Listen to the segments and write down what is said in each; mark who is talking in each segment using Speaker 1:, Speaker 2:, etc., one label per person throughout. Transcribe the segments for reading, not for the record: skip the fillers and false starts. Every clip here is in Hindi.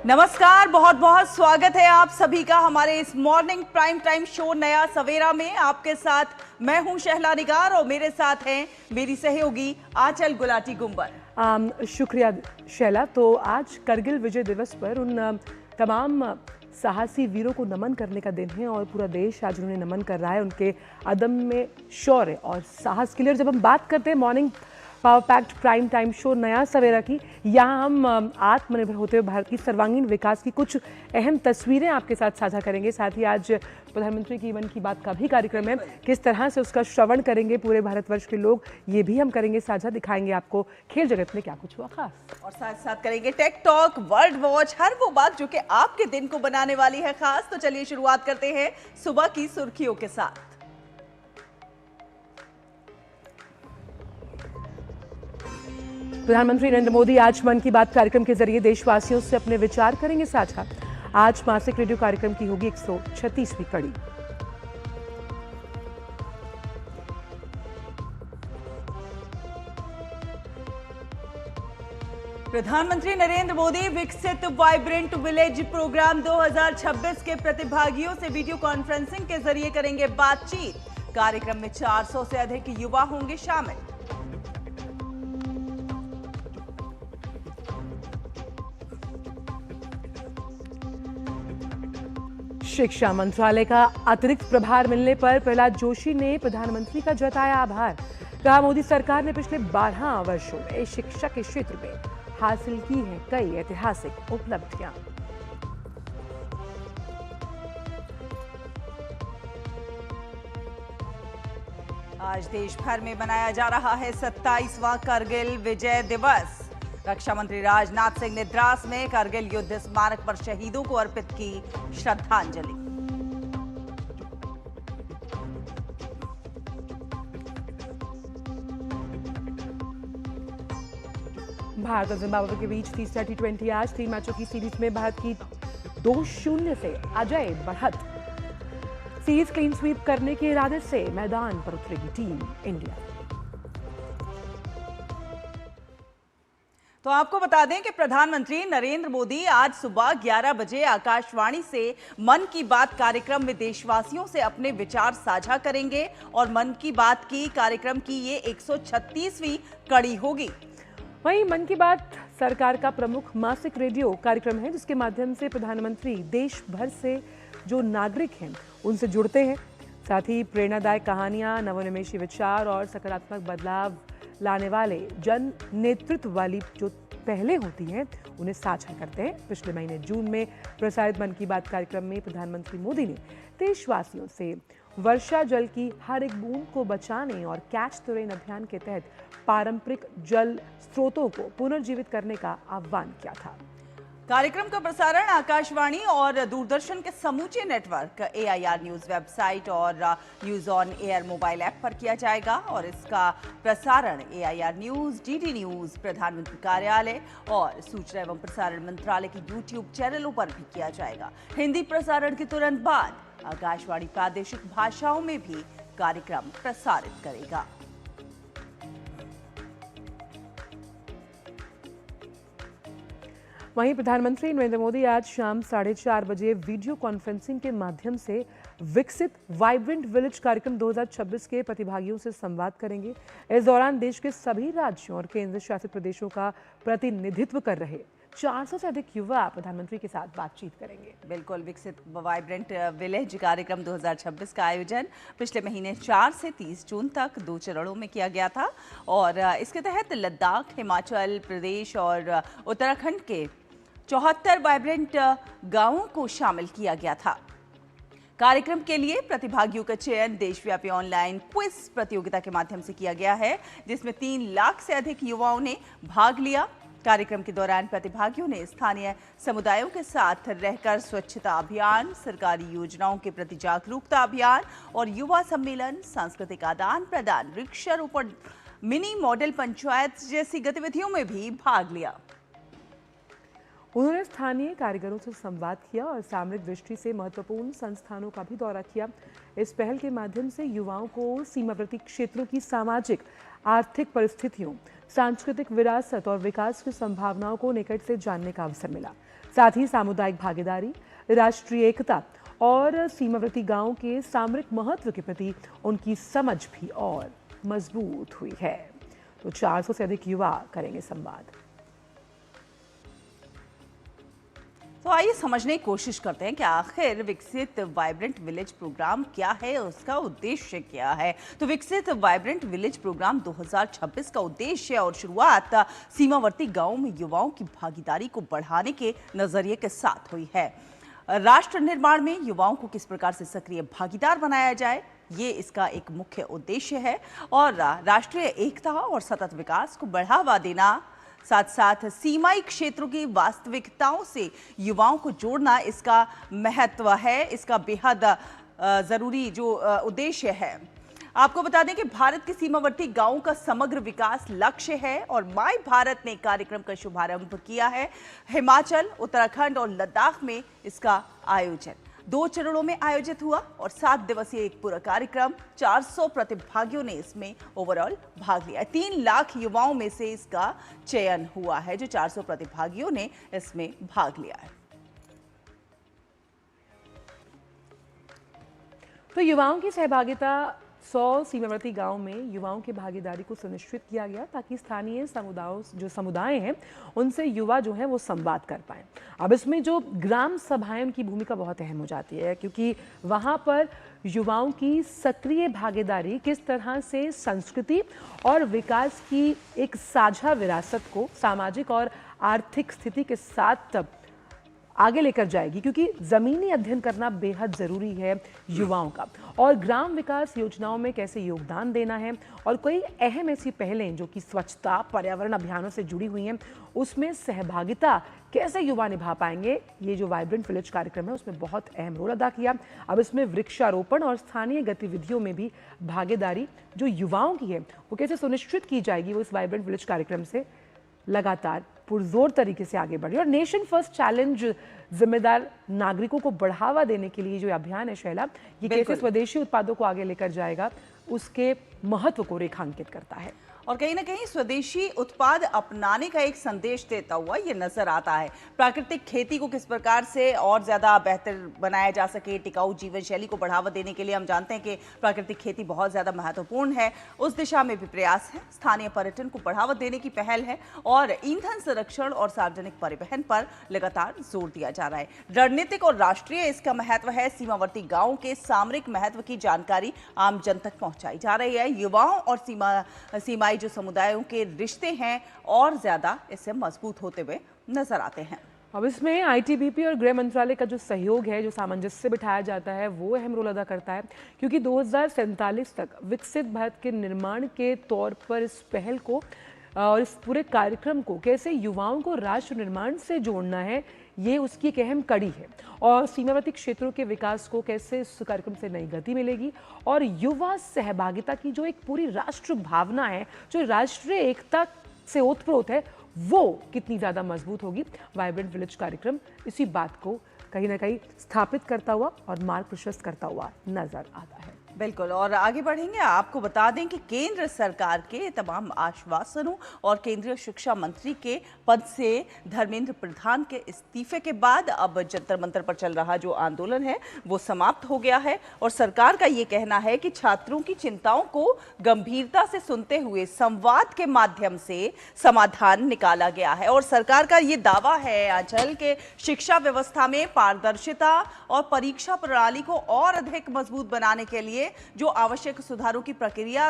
Speaker 1: नमस्कार, बहुत बहुत स्वागत है आप सभी का हमारे इस मॉर्निंग प्राइम टाइम शो नया सवेरा में। आपके साथ मैं हूं शहला निगार और मेरे साथ हैं मेरी सहयोगी आंचल गुलाटी गुंबर।
Speaker 2: शुक्रिया शैला। तो आज करगिल विजय दिवस पर उन तमाम साहसी वीरों को नमन करने का दिन है और पूरा देश आज उन्हें नमन कर रहा है उनके अदम्य शौर्य और साहस के लिए। जब हम बात करते हैं morning power packed prime time show नया सवेरा की, यहाँ हम आत्मनिर्भर होते हुए भारत की सर्वांगीण विकास की कुछ अहम तस्वीरें आपके साथ साझा करेंगे। साथ ही आज प्रधानमंत्री की मन की बात का भी कार्यक्रम है, किस तरह से उसका श्रवण करेंगे पूरे भारतवर्ष के लोग, ये भी हम करेंगे साझा। दिखाएंगे आपको खेल जगत में क्या कुछ हुआ खास,
Speaker 1: और साथ साथ करेंगे टेक टॉक, वर्ल्ड वॉच, हर वो बात जो कि आपके दिन को बनाने वाली है खास। तो चलिए शुरुआत करते हैं सुबह की सुर्खियों के साथ।
Speaker 2: प्रधानमंत्री नरेंद्र मोदी आज मन की बात कार्यक्रम के जरिए देशवासियों से अपने विचार करेंगे साझा। आज मासिक रेडियो कार्यक्रम की होगी 136वीं कड़ी।
Speaker 1: प्रधानमंत्री नरेंद्र मोदी विकसित वाइब्रेंट विलेज प्रोग्राम 2026 के प्रतिभागियों से वीडियो कॉन्फ्रेंसिंग के जरिए करेंगे बातचीत। कार्यक्रम में 400 से अधिक युवा होंगे शामिल।
Speaker 2: शिक्षा मंत्रालय का अतिरिक्त प्रभार मिलने पर प्रहलाद जोशी ने प्रधानमंत्री का जताया आभार। कहा, मोदी सरकार ने पिछले 12 वर्षों में शिक्षा के क्षेत्र में हासिल की हैं कई ऐतिहासिक उपलब्धियां।
Speaker 1: आज देश भर में मनाया जा रहा है 27वां करगिल विजय दिवस। रक्षा मंत्री राजनाथ सिंह ने द्रास में करगिल युद्ध स्मारक पर शहीदों को अर्पित की श्रद्धांजलि।
Speaker 2: भारत और जिम्बाब्वे के बीच तीसरा T20 आज 3 मैचों की सीरीज में भारत की 2-0 से अजय बढ़त। सीरीज क्लीन स्वीप करने के इरादे से मैदान पर उतरेगी टीम इंडिया।
Speaker 1: तो आपको बता दें कि प्रधानमंत्री नरेंद्र मोदी आज सुबह 11 बजे आकाशवाणी से मन की बात कार्यक्रम में देशवासियों से अपने विचार साझा करेंगे और मन की बात की कार्यक्रम की ये 136वीं कड़ी होगी।
Speaker 2: वहीं मन की बात सरकार का प्रमुख मासिक रेडियो कार्यक्रम है, जिसके माध्यम से प्रधानमंत्री देश भर से जो नागरिक हैं उनसे जुड़ते हैं। साथ ही प्रेरणादायक कहानियां, नवोन्मेषी विचार और सकारात्मक बदलाव लाने वाले जन नेतृत्व वाली जो पहले होती हैं उन्हें साझा करते हैं। पिछले महीने जून में प्रसारित मन की बात कार्यक्रम में प्रधानमंत्री मोदी ने देशवासियों से वर्षा जल की हर एक बूंद को बचाने और कैच द रेन अभियान के तहत पारंपरिक जल स्रोतों को पुनर्जीवित करने का आह्वान किया था।
Speaker 1: कार्यक्रम का प्रसारण आकाशवाणी और दूरदर्शन के समूचे नेटवर्क, AIR न्यूज वेबसाइट और news on air mobile app पर किया जाएगा और इसका प्रसारण AIR न्यूज, DD न्यूज, प्रधानमंत्री कार्यालय और सूचना एवं प्रसारण मंत्रालय के YouTube चैनलों पर भी किया जाएगा। हिंदी प्रसारण के तुरंत बाद आकाशवाणी प्रादेशिक भाषाओं में भी कार्यक्रम प्रसारित करेगा।
Speaker 2: वहीं प्रधानमंत्री नरेंद्र मोदी आज शाम 4:30 बजे वीडियो कॉन्फ्रेंसिंग के माध्यम से विकसित वाइब्रेंट विलेज कार्यक्रम 2026 के प्रतिभागियों से संवाद करेंगे। इस दौरान देश के सभी राज्यों और केंद्र शासित प्रदेशों का प्रतिनिधित्व कर रहे 400 से अधिक युवा प्रधानमंत्री के साथ बातचीत करेंगे।
Speaker 1: बिल्कुल, विकसित वाइब्रेंट विलेज कार्यक्रम 2026 का आयोजन पिछले महीने 4 से 30 जून तक 2 चरणों में किया गया था और इसके तहत लद्दाख, हिमाचल प्रदेश और उत्तराखंड के 74 वाइब्रेंट गांवों को शामिल किया गया था। कार्यक्रम के लिए प्रतिभागियों का चयन देशव्यापी ऑनलाइन क्विज प्रतियोगिता के माध्यम से किया गया है, जिसमें 3 लाख से अधिक युवाओं ने भाग लिया। कार्यक्रम के दौरान प्रतिभागियों ने स्थानीय समुदायों के साथ रहकर स्वच्छता अभियान, सरकारी योजनाओं के प्रति जागरूकता अभियान और युवा सम्मेलन, सांस्कृतिक आदान प्रदान, वृक्षारोपण, मिनी मॉडल पंचायत जैसी गतिविधियों में भी भाग लिया।
Speaker 2: उन्होंने स्थानीय कारीगरों से संवाद किया और सामरिक दृष्टि से महत्वपूर्ण संस्थानों का भी दौरा किया। इस पहल के माध्यम से युवाओं को सीमावर्ती क्षेत्रों की सामाजिक, आर्थिक परिस्थितियों, सांस्कृतिक विरासत और विकास की संभावनाओं को निकट से जानने का अवसर मिला। साथ ही सामुदायिक भागीदारी, राष्ट्रीय एकता और सीमावर्ती गांवों के सामरिक महत्व के प्रति उनकी समझ भी और मजबूत हुई है। तो 400 से अधिक युवा करेंगे संवाद।
Speaker 1: तो आइए समझने की कोशिश करते हैं कि आखिर विकसित वाइब्रेंट विलेज प्रोग्राम क्या है, उसका उद्देश्य क्या है। तो विकसित वाइब्रेंट विलेज प्रोग्राम 2026 का उद्देश्य और शुरुआत सीमावर्ती गांवों में युवाओं की भागीदारी को बढ़ाने के नजरिए के साथ हुई है। राष्ट्र निर्माण में युवाओं को किस प्रकार से सक्रिय भागीदार बनाया जाए, ये इसका एक मुख्य उद्देश्य है। और राष्ट्रीय एकता और सतत विकास को बढ़ावा देना, साथ साथ सीमाई क्षेत्रों की वास्तविकताओं से युवाओं को जोड़ना इसका महत्व है, इसका बेहद जरूरी जो उद्देश्य है। आपको बता दें कि भारत के सीमावर्ती गांवों का समग्र विकास लक्ष्य है और माय भारत ने कार्यक्रम का शुभारंभ किया है। हिमाचल, उत्तराखंड और लद्दाख में इसका आयोजन 2 चरणों में आयोजित हुआ और 7 दिवसीय एक पूरा कार्यक्रम। 400 प्रतिभागियों ने इसमें ओवरऑल भाग लिया। 3 लाख युवाओं में से इसका चयन हुआ है, जो 400 प्रतिभागियों ने इसमें भाग लिया है।
Speaker 2: तो युवाओं की सहभागिता 100 सीमावर्ती गांव में युवाओं की भागीदारी को सुनिश्चित किया गया ताकि स्थानीय समुदाय हैं उनसे युवा जो है वो संवाद कर पाएं। अब इसमें जो ग्राम सभाएं, उनकी भूमिका बहुत अहम हो जाती है, क्योंकि वहां पर युवाओं की सक्रिय भागीदारी किस तरह से संस्कृति और विकास की एक साझा विरासत को सामाजिक और आर्थिक स्थिति के साथ आगे लेकर जाएगी, क्योंकि जमीनी अध्ययन करना बेहद जरूरी है युवाओं का, और ग्राम विकास योजनाओं में कैसे योगदान देना है और कई अहम ऐसी पहलें जो कि स्वच्छता, पर्यावरण अभियानों से जुड़ी हुई हैं, उसमें सहभागिता कैसे युवा निभा पाएंगे, ये जो वाइब्रेंट विलेज कार्यक्रम है उसमें बहुत अहम रोल अदा किया। अब इसमें वृक्षारोपण और स्थानीय गतिविधियों में भी भागीदारी जो युवाओं की है वो कैसे सुनिश्चित की जाएगी, वो इस वाइब्रेंट विलेज कार्यक्रम से लगातार पुरजोर तरीके से आगे बढ़ी। और नेशन फर्स्ट चैलेंज जिम्मेदार नागरिकों को बढ़ावा देने के लिए जो अभियान है शैला, ये कैसे स्वदेशी उत्पादों को आगे लेकर जाएगा, उसके महत्व को रेखांकित करता है
Speaker 1: और कहीं ना कहीं स्वदेशी उत्पाद अपनाने का एक संदेश देता हुआ ये नजर आता है। प्राकृतिक खेती को किस प्रकार से और ज्यादा बेहतर बनाया जा सके, टिकाऊ जीवन शैली को बढ़ावा देने के लिए हम जानते हैं कि प्राकृतिक खेती बहुत ज्यादा महत्वपूर्ण है, उस दिशा में भी प्रयास है। स्थानीय पर्यटन को बढ़ावा देने की पहल है और ईंधन संरक्षण और सार्वजनिक परिवहन पर लगातार जोर दिया जा रहा है। रणनीतिक और राष्ट्रीय इसका महत्व है। सीमावर्ती गाँव के सामरिक महत्व की जानकारी आम जन तक पहुंचाई जा रही है। युवाओं और सीमाई जो समुदायों के रिश्ते हैं और ज्यादा इससे मजबूत होते हुए नजर आते हैं।
Speaker 2: अब इसमें आईटीबीपी और गृह मंत्रालय का जो सहयोग है, जो सामंजस्य बिठाया जाता है, वो अहम रोल अदा करता है, क्योंकि 2047 तक विकसित भारत के निर्माण के तौर पर इस पहल को और इस पूरे कार्यक्रम को कैसे युवाओं को राष्ट्र निर्माण से जोड़ना है, ये उसकी एक अहम कड़ी है। और सीमावर्ती क्षेत्रों के विकास को कैसे इस कार्यक्रम से नई गति मिलेगी और युवा सहभागिता की जो एक पूरी राष्ट्र भावना है, जो राष्ट्रीय एकता से ओतप्रोत है, वो कितनी ज़्यादा मजबूत होगी। वाइब्रेंट विलेज कार्यक्रम इसी बात को कहीं ना कहीं स्थापित करता हुआ और मार्ग प्रशस्त करता हुआ नजर आता है।
Speaker 1: बिल्कुल, और आगे बढ़ेंगे। आपको बता दें कि केंद्र सरकार के तमाम आश्वासनों और केंद्रीय शिक्षा मंत्री के पद से धर्मेंद्र प्रधान के इस्तीफे के बाद अब जंतर मंतर पर चल रहा जो आंदोलन है वो समाप्त हो गया है और सरकार का ये कहना है कि छात्रों की चिंताओं को गंभीरता से सुनते हुए संवाद के माध्यम से समाधान निकाला गया है। और सरकार का ये दावा है आंचल के शिक्षा व्यवस्था में पारदर्शिता और परीक्षा प्रणाली को और अधिक मजबूत बनाने के लिए जो आवश्यक सुधारों की प्रक्रिया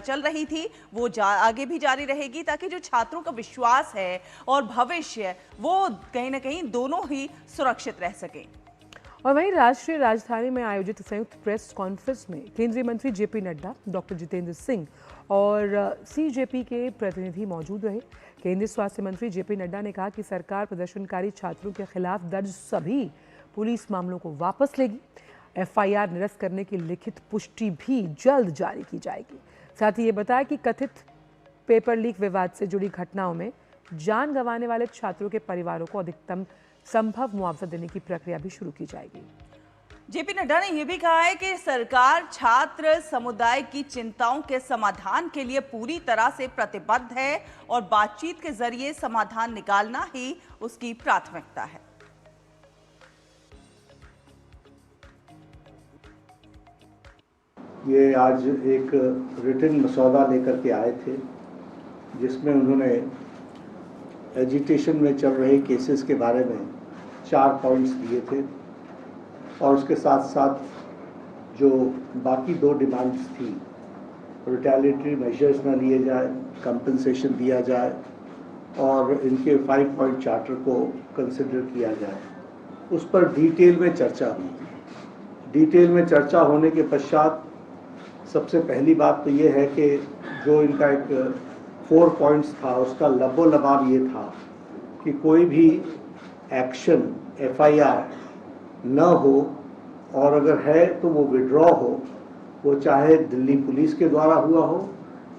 Speaker 1: चल रही थी वो आगे भी जारी रहेगी, ताकि जो छात्रों का विश्वास है और भविष्य वो कहीं ना कहीं दोनों ही सुरक्षित रह सके।
Speaker 2: और वहीं राष्ट्रीय राजधानी में आयोजित संयुक्त प्रेस कॉन्फ्रेंस में केंद्रीय मंत्री जेपी नड्डा, डॉक्टर जितेंद्र सिंह और सीजेपी के प्रतिनिधि मौजूद रहे। केंद्रीय स्वास्थ्य मंत्री जेपी नड्डा ने कहा कि सरकार प्रदर्शनकारी छात्रों के खिलाफ दर्ज सभी पुलिस मामलों को वापस लेगी। एफआईआर निरस्त करने की लिखित पुष्टि भी जल्द जारी की जाएगी। साथ ही ये बताया कि कथित पेपर लीक विवाद से जुड़ी घटनाओं में जान गंवाने वाले छात्रों के परिवारों को अधिकतम संभव मुआवजा देने की प्रक्रिया भी शुरू की जाएगी।
Speaker 1: जेपी नड्डा ने यह भी कहा है कि सरकार छात्र समुदाय की चिंताओं के समाधान के लिए पूरी तरह से प्रतिबद्ध है और बातचीत के जरिए समाधान निकालना ही उसकी प्राथमिकता है।
Speaker 3: ये आज एक रिटन मसौदा लेकर के आए थे, जिसमें उन्होंने एजिटेशन में चल रहे केसेस के बारे में 4 पॉइंट्स दिए थे और उसके साथ साथ जो बाकी 2 डिमांड्स थी, रिटेलिएटरी मेजर्स न लिए जाए, कंपनसेशन दिया जाए और इनके 5 पॉइंट चार्टर को कंसिडर किया जाए, उस पर डिटेल में चर्चा हुई। डिटेल में चर्चा होने के पश्चात सबसे पहली बात तो ये है कि जो इनका एक 4 पॉइंट्स था, उसका लबो लबाब ये था कि कोई भी एक्शन FIR न हो और अगर है तो वो विड्रॉ हो, वो चाहे दिल्ली पुलिस के द्वारा हुआ हो,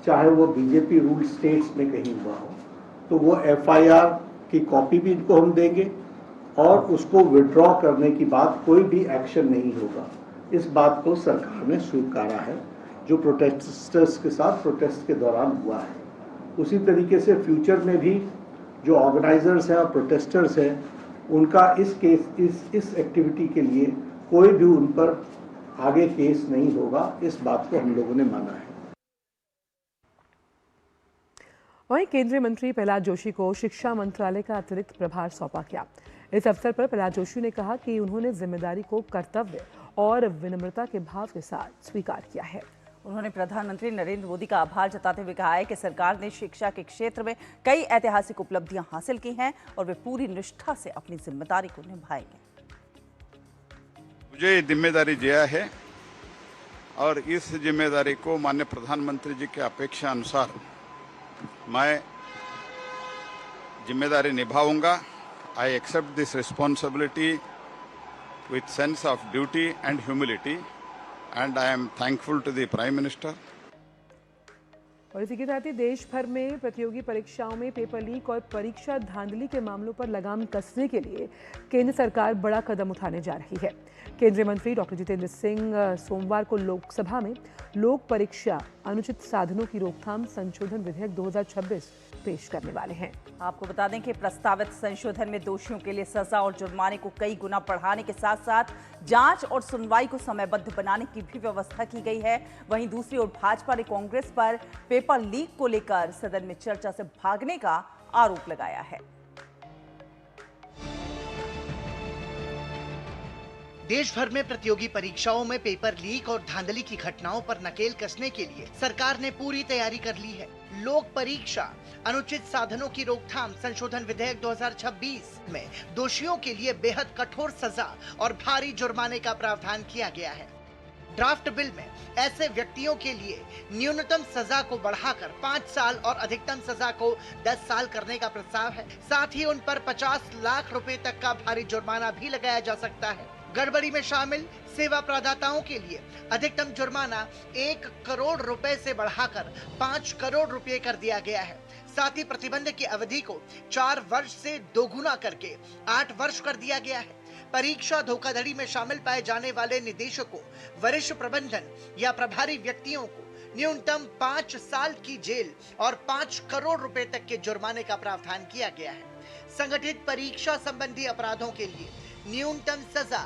Speaker 3: चाहे वो बीजेपी रूल स्टेट्स में कहीं हुआ हो, तो वो FIR की कॉपी भी इनको हम देंगे और उसको विड्रॉ करने की बात कोई भी एक्शन नहीं होगा। इस बात को सरकार ने स्वीकारा है, जो प्रोटेस्टर्स के साथ प्रोटेस्ट के दौरान हुआ है। उसी तरीके से फ्यूचर में भी जो ऑर्गेनाइजर्स हैं और प्रोटेस्टर्स हैं, उनका इस एक्टिविटी के लिए कोई भी उन पर आगे केस नहीं होगा, इस बात को हम लोगों ने माना है।
Speaker 2: वहीं केंद्रीय मंत्री प्रहलाद जोशी को शिक्षा मंत्रालय का अतिरिक्त प्रभार सौंपा गया। इस अवसर पर प्रहलाद जोशी ने कहा कि उन्होंने जिम्मेदारी को कर्तव्य और विनम्रता के भाव के साथ स्वीकार किया है।
Speaker 1: उन्होंने प्रधानमंत्री नरेंद्र मोदी का आभार जताते हुए कहा है कि सरकार ने शिक्षा के क्षेत्र में कई ऐतिहासिक उपलब्धियां हासिल की हैं और वे पूरी निष्ठा से अपनी जिम्मेदारी को निभाएंगे।
Speaker 4: मुझे जिम्मेदारी दिया है और इस जिम्मेदारी को माननीय प्रधानमंत्री जी के अपेक्षा अनुसार मैं जिम्मेदारी निभाऊंगा। I accept this responsibility with sense of duty and humility and I am thankful to the Prime Minister.
Speaker 2: और इसी के साथ ही देश भर में प्रतियोगी परीक्षाओं में पेपर लीक और परीक्षा धांधली के मामलों पर लगाम कसने के लिए केंद्र सरकार बड़ा कदम उठाने जा रही है। केंद्रीय मंत्री डॉक्टर जितेंद्र सिंह सोमवार को लोकसभा में लोक परीक्षा अनुचित साधनों की रोकथाम संशोधन विधेयक 2026 पेश करने वाले हैं।
Speaker 1: आपको बता दें कि प्रस्तावित संशोधन में दोषियों के लिए सजा और जुर्माने को कई गुना बढ़ाने के साथ साथ जांच और सुनवाई को समयबद्ध बनाने की भी व्यवस्था की गई है। वहीं दूसरी ओर भाजपा ने कांग्रेस पर पेपर लीक को लेकर सदन में चर्चा से भागने का आरोप लगाया है।
Speaker 5: देश भर में प्रतियोगी परीक्षाओं में पेपर लीक और धांधली की घटनाओं पर नकेल कसने के लिए सरकार ने पूरी तैयारी कर ली है। लोक परीक्षा अनुचित साधनों की रोकथाम संशोधन विधेयक 2026 में दोषियों के लिए बेहद कठोर सजा और भारी जुर्माने का प्रावधान किया गया है। ड्राफ्ट बिल में ऐसे व्यक्तियों के लिए न्यूनतम सजा को बढ़ाकर 5 साल और अधिकतम सजा को 10 साल करने का प्रस्ताव है। साथ ही उन पर 50 लाख रुपए तक का भारी जुर्माना भी लगाया जा सकता है। गड़बड़ी में शामिल सेवा प्रदाताओं के लिए अधिकतम जुर्माना 1 करोड़ रुपए से बढ़ाकर 5 करोड़ रुपए कर दिया गया है। साथ ही प्रतिबंध की अवधि को 4 वर्ष से दोगुना करके 8 वर्ष कर दिया गया है। परीक्षा धोखाधड़ी में शामिल पाए जाने वाले निदेशकों, वरिष्ठ प्रबंधन या प्रभारी व्यक्तियों को न्यूनतम 5 साल की जेल और 5 करोड़ रुपए तक के जुर्माने का प्रावधान किया गया है। संगठित परीक्षा संबंधी अपराधों के लिए न्यूनतम सजा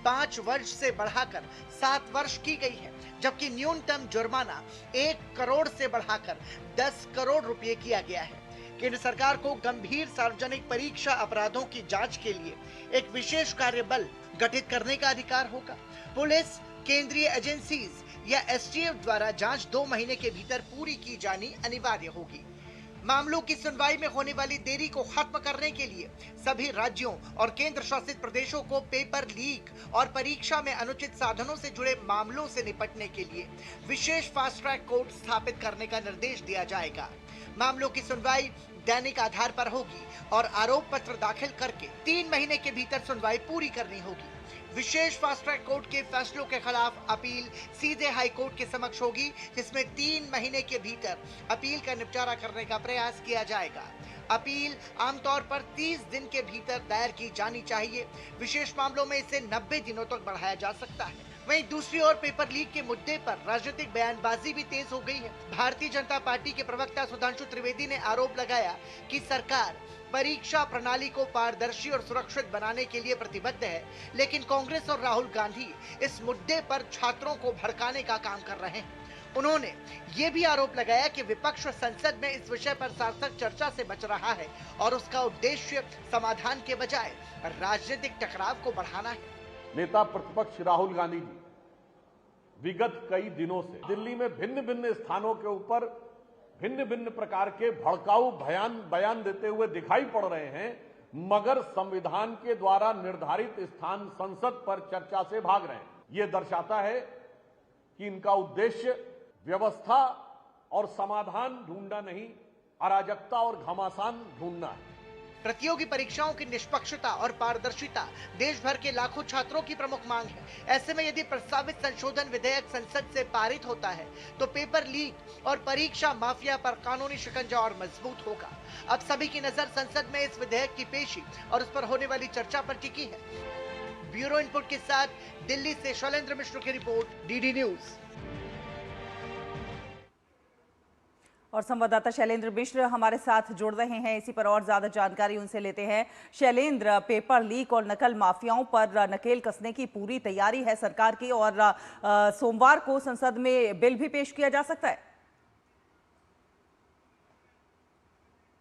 Speaker 5: 5 वर्ष से बढ़ाकर 7 वर्ष की गई है, जबकि न्यूनतम जुर्माना 1 करोड़ से बढ़ाकर 10 करोड़ रुपए किया गया है। केंद्र सरकार को गंभीर सार्वजनिक परीक्षा अपराधों की जांच के लिए एक विशेष कार्यबल गठित करने का अधिकार होगा। पुलिस, केंद्रीय एजेंसीज या STF द्वारा जांच 2 महीने के भीतर पूरी की जानी अनिवार्य होगी। मामलों की सुनवाई में होने वाली देरी को खत्म करने के लिए सभी राज्यों और केंद्र शासित प्रदेशों को पेपर लीक और परीक्षा में अनुचित साधनों से जुड़े मामलों से निपटने के लिए विशेष फास्ट ट्रैक कोर्ट स्थापित करने का निर्देश दिया जाएगा। मामलों की सुनवाई दैनिक आधार पर होगी और आरोप पत्र दाखिल करके 3 महीने के भीतर सुनवाई पूरी करनी होगी। विशेष फास्ट ट्रैक कोर्ट के फैसलों के खिलाफ अपील सीधे हाई कोर्ट के समक्ष होगी, जिसमें 3 महीने के भीतर अपील का निपटारा करने का प्रयास किया जाएगा। अपील आमतौर पर 30 दिन के भीतर दायर की जानी चाहिए। विशेष मामलों में इसे 90 दिनों तक बढ़ाया जा सकता है। वहीं दूसरी ओर पेपर लीक के मुद्दे पर राजनीतिक बयानबाजी भी तेज हो गई है। भारतीय जनता पार्टी के प्रवक्ता सुधांशु त्रिवेदी ने आरोप लगाया कि सरकार परीक्षा प्रणाली को पारदर्शी और सुरक्षित बनाने के लिए प्रतिबद्ध है, लेकिन कांग्रेस और राहुल गांधी इस मुद्दे पर छात्रों को भड़काने का काम कर रहे हैं। उन्होंने ये भी आरोप लगाया कि विपक्ष संसद में इस विषय पर सार्थक चर्चा से बच रहा है और उसका उद्देश्य समाधान के बजाय राजनीतिक टकराव को बढ़ाना है।
Speaker 6: नेता प्रतिपक्ष राहुल गांधी जी विगत कई दिनों से दिल्ली में भिन्न भिन्न स्थानों के ऊपर भिन्न भिन्न प्रकार के भड़काऊ बयान देते हुए दिखाई पड़ रहे हैं, मगर संविधान के द्वारा निर्धारित स्थान संसद पर चर्चा से भाग रहे हैं। ये दर्शाता है कि इनका उद्देश्य व्यवस्था और समाधान ढूंढना नहीं, अराजकता और घमासान ढूंढना है।
Speaker 5: प्रतियोगी परीक्षाओं की निष्पक्षता और पारदर्शिता देश भर के लाखों छात्रों की प्रमुख मांग है। ऐसे में यदि प्रस्तावित संशोधन विधेयक संसद से पारित होता है तो पेपर लीक और परीक्षा माफिया पर कानूनी शिकंजा और मजबूत होगा। अब सभी की नजर संसद में इस विधेयक की पेशी और उस पर होने वाली चर्चा पर टिकी है। ब्यूरो इनपुट के साथ दिल्ली से शैलेंद्र मिश्र की रिपोर्ट, डीडी न्यूज।
Speaker 1: और संवाददाता शैलेंद्र मिश्र हमारे साथ जुड़ रहे हैं, इसी पर और ज्यादा जानकारी उनसे लेते हैं। शैलेंद्र, पेपर लीक और नकल माफियाओं पर नकेल कसने की पूरी तैयारी है सरकार की और सोमवार को संसद में बिल भी पेश किया जा सकता है।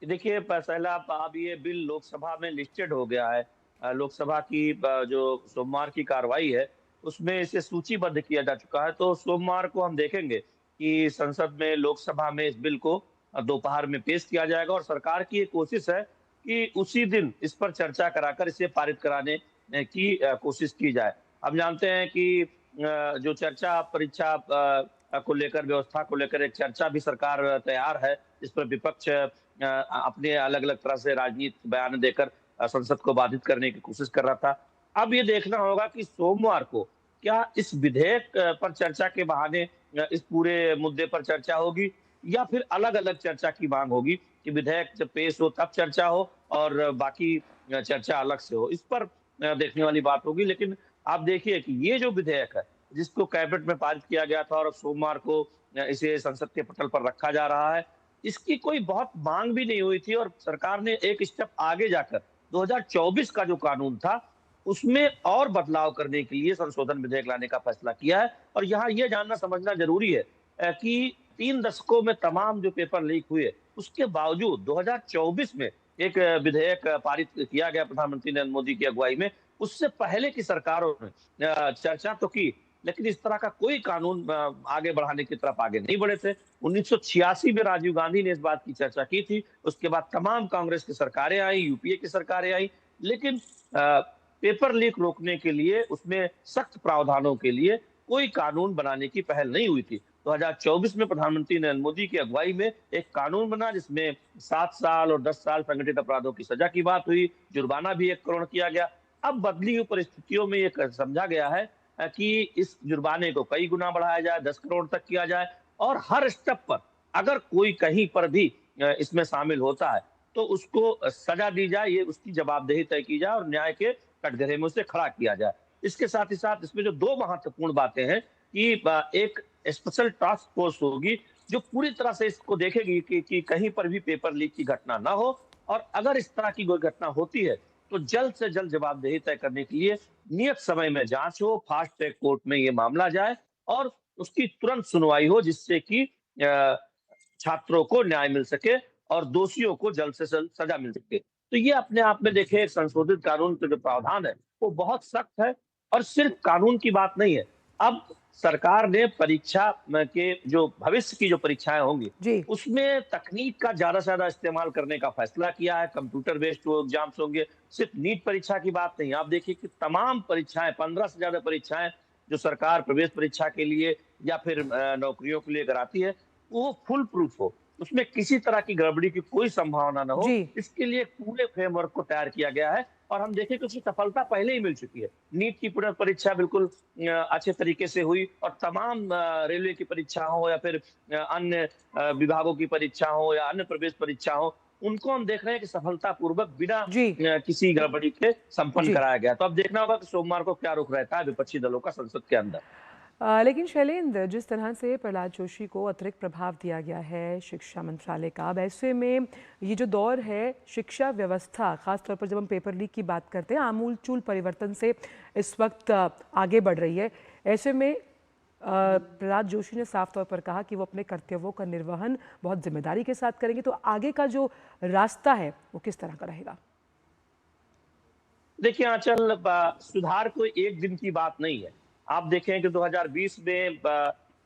Speaker 7: देखिए पहला अब ये बिल लोकसभा में लिस्टेड हो गया है। लोकसभा की जो सोमवार की कार्रवाई है उसमें इसे सूचीबद्ध किया जा चुका है, तो सोमवार को हम देखेंगे कि संसद में लोकसभा में इस बिल को दोपहर में पेश किया जाएगा और सरकार की एक कोशिश है कि उसी दिन इस पर चर्चा कराकर इसे पारित कराने की कोशिश की जाए। हम जानते हैं कि जो चर्चा परीक्षा को लेकर, व्यवस्था को लेकर एक चर्चा भी सरकार तैयार है, इस पर विपक्ष अपने अलग अलग तरह से राजनीतिक बयान देकर संसद को बाधित करने की कोशिश कर रहा था। अब ये देखना होगा कि सोमवार को क्या इस विधेयक पर चर्चा के बहाने इस पूरे मुद्दे पर चर्चा होगी या फिर अलग अलग चर्चा की मांग होगी कि विधेयक जब पेश हो तब चर्चा हो और बाकी चर्चा अलग से हो। इस पर देखने वाली बात होगी। लेकिन आप देखिए कि ये जो विधेयक है जिसको कैबिनेट में पारित किया गया था और अब सोमवार को इसे संसद के पटल पर रखा जा रहा है, इसकी कोई बहुत मांग भी नहीं हुई थी और सरकार ने एक स्टेप आगे जाकर 2024 का जो कानून था उसमें और बदलाव करने के लिए संशोधन विधेयक लाने का फैसला किया है। और यहाँ ये जानना समझना जरूरी है कि 3 दशकों में तमाम जो पेपर लीक हुए उसके बावजूद 2024 में एक विधेयक पारित किया गया प्रधानमंत्री नरेंद्र मोदी की अगुवाई में। उससे पहले की सरकारों ने चर्चा तो की लेकिन इस तरह का कोई कानून आगे बढ़ाने की तरफ आगे नहीं बढ़े थे। 1986 में राजीव गांधी ने इस बात की चर्चा की थी, उसके बाद तमाम कांग्रेस की सरकारें आई, यूपीए की सरकारें आई, लेकिन पेपर लीक रोकने के लिए उसमें सख्त प्रावधानों के लिए कोई कानून बनाने की पहल नहीं हुई थी। 2024 में प्रधानमंत्री नरेंद्र मोदी की अगुवाई में एक कानून बना जिसमें 7 साल और 10 साल संगठित अपराधों की सजा की बात हुई, जुर्माना भी 1 करोड़ किया गया। अब बदली हुई परिस्थितियों में ये समझा गया है कि इस जुर्माने को कई गुना बढ़ाया जाए, 10 करोड़ तक किया जाए और हर स्टेप पर अगर कोई कहीं पर भी इसमें शामिल होता है तो उसको सजा दी जाए, ये उसकी जवाबदेही तय की जाए और न्याय के कटघरे में उसे खड़ा किया जाए। इसके साथ ही साथ इसमें जो 2 महत्वपूर्ण बातें हैं कि एक स्पेशल टास्क फोर्स होगी जो पूरी तरह से इसको देखेगी कि कहीं पर भी पेपर लीक की घटना ना हो और अगर इस तरह की कोई घटना होती है तो जल्द से जल्द जवाबदेही तय करने के लिए नियत समय में जांच हो, फास्ट ट्रैक कोर्ट में ये मामला जाए और उसकी तुरंत सुनवाई हो जिससे कि छात्रों को न्याय मिल सके और दोषियों को जल्द से जल्द सजा मिल सके। तो ये अपने आप में देखिए संशोधित कानून का जो प्रावधान है वो बहुत सख्त है और सिर्फ कानून की बात नहीं है। अब सरकार ने परीक्षा के जो भविष्य की जो परीक्षाएं होंगी उसमें तकनीक का ज्यादा से ज्यादा इस्तेमाल करने का फैसला किया है। कंप्यूटर बेस्ड एग्जाम्स होंगे, सिर्फ नीट परीक्षा की बात नहीं। आप देखिए कि तमाम परीक्षाएं, 15 से ज्यादा परीक्षाएं जो सरकार प्रवेश परीक्षा के लिए या फिर नौकरियों के लिए कराती है वो फुल प्रूफ हो, उसमें किसी तरह की गड़बड़ी की कोई संभावना न हो, इसके लिए पूरे फ्रेमवर्क को तैयार किया गया है। और हम देखें कि उसकी सफलता पहले ही मिल चुकी है। नीट की पूरी परीक्षा बिल्कुल अच्छे तरीके से हुई और तमाम रेलवे की परीक्षा हो या फिर अन्य विभागों की परीक्षा हो या अन्य प्रवेश परीक्षा हो उनको हम देख रहे हैं कि सफलतापूर्वक बिना
Speaker 2: जी।
Speaker 7: किसी गड़बड़ी के संपन्न
Speaker 2: जी।
Speaker 7: कराया गया। तो अब देखना होगा कि सोमवार को क्या रुख रहता है विपक्षी दलों का संसद के अंदर।
Speaker 2: लेकिन शैलेंद्र, जिस तरह से प्रहलाद जोशी को अतिरिक्त प्रभाव दिया गया है शिक्षा मंत्रालय का, अब ऐसे में ये जो दौर है शिक्षा व्यवस्था, खासतौर पर जब हम पेपर लीक की बात करते हैं, आमूलचूल परिवर्तन से इस वक्त आगे बढ़ रही है। ऐसे में प्रहलाद जोशी ने साफ तौर पर कहा कि वो अपने कर्तव्यों का निर्वहन बहुत जिम्मेदारी के साथ करेंगे। तो आगे का जो रास्ता है वो किस तरह का रहेगा?
Speaker 7: देखिए आंचल, सुधार कोई एक दिन की बात नहीं है। आप देखें कि 2020 में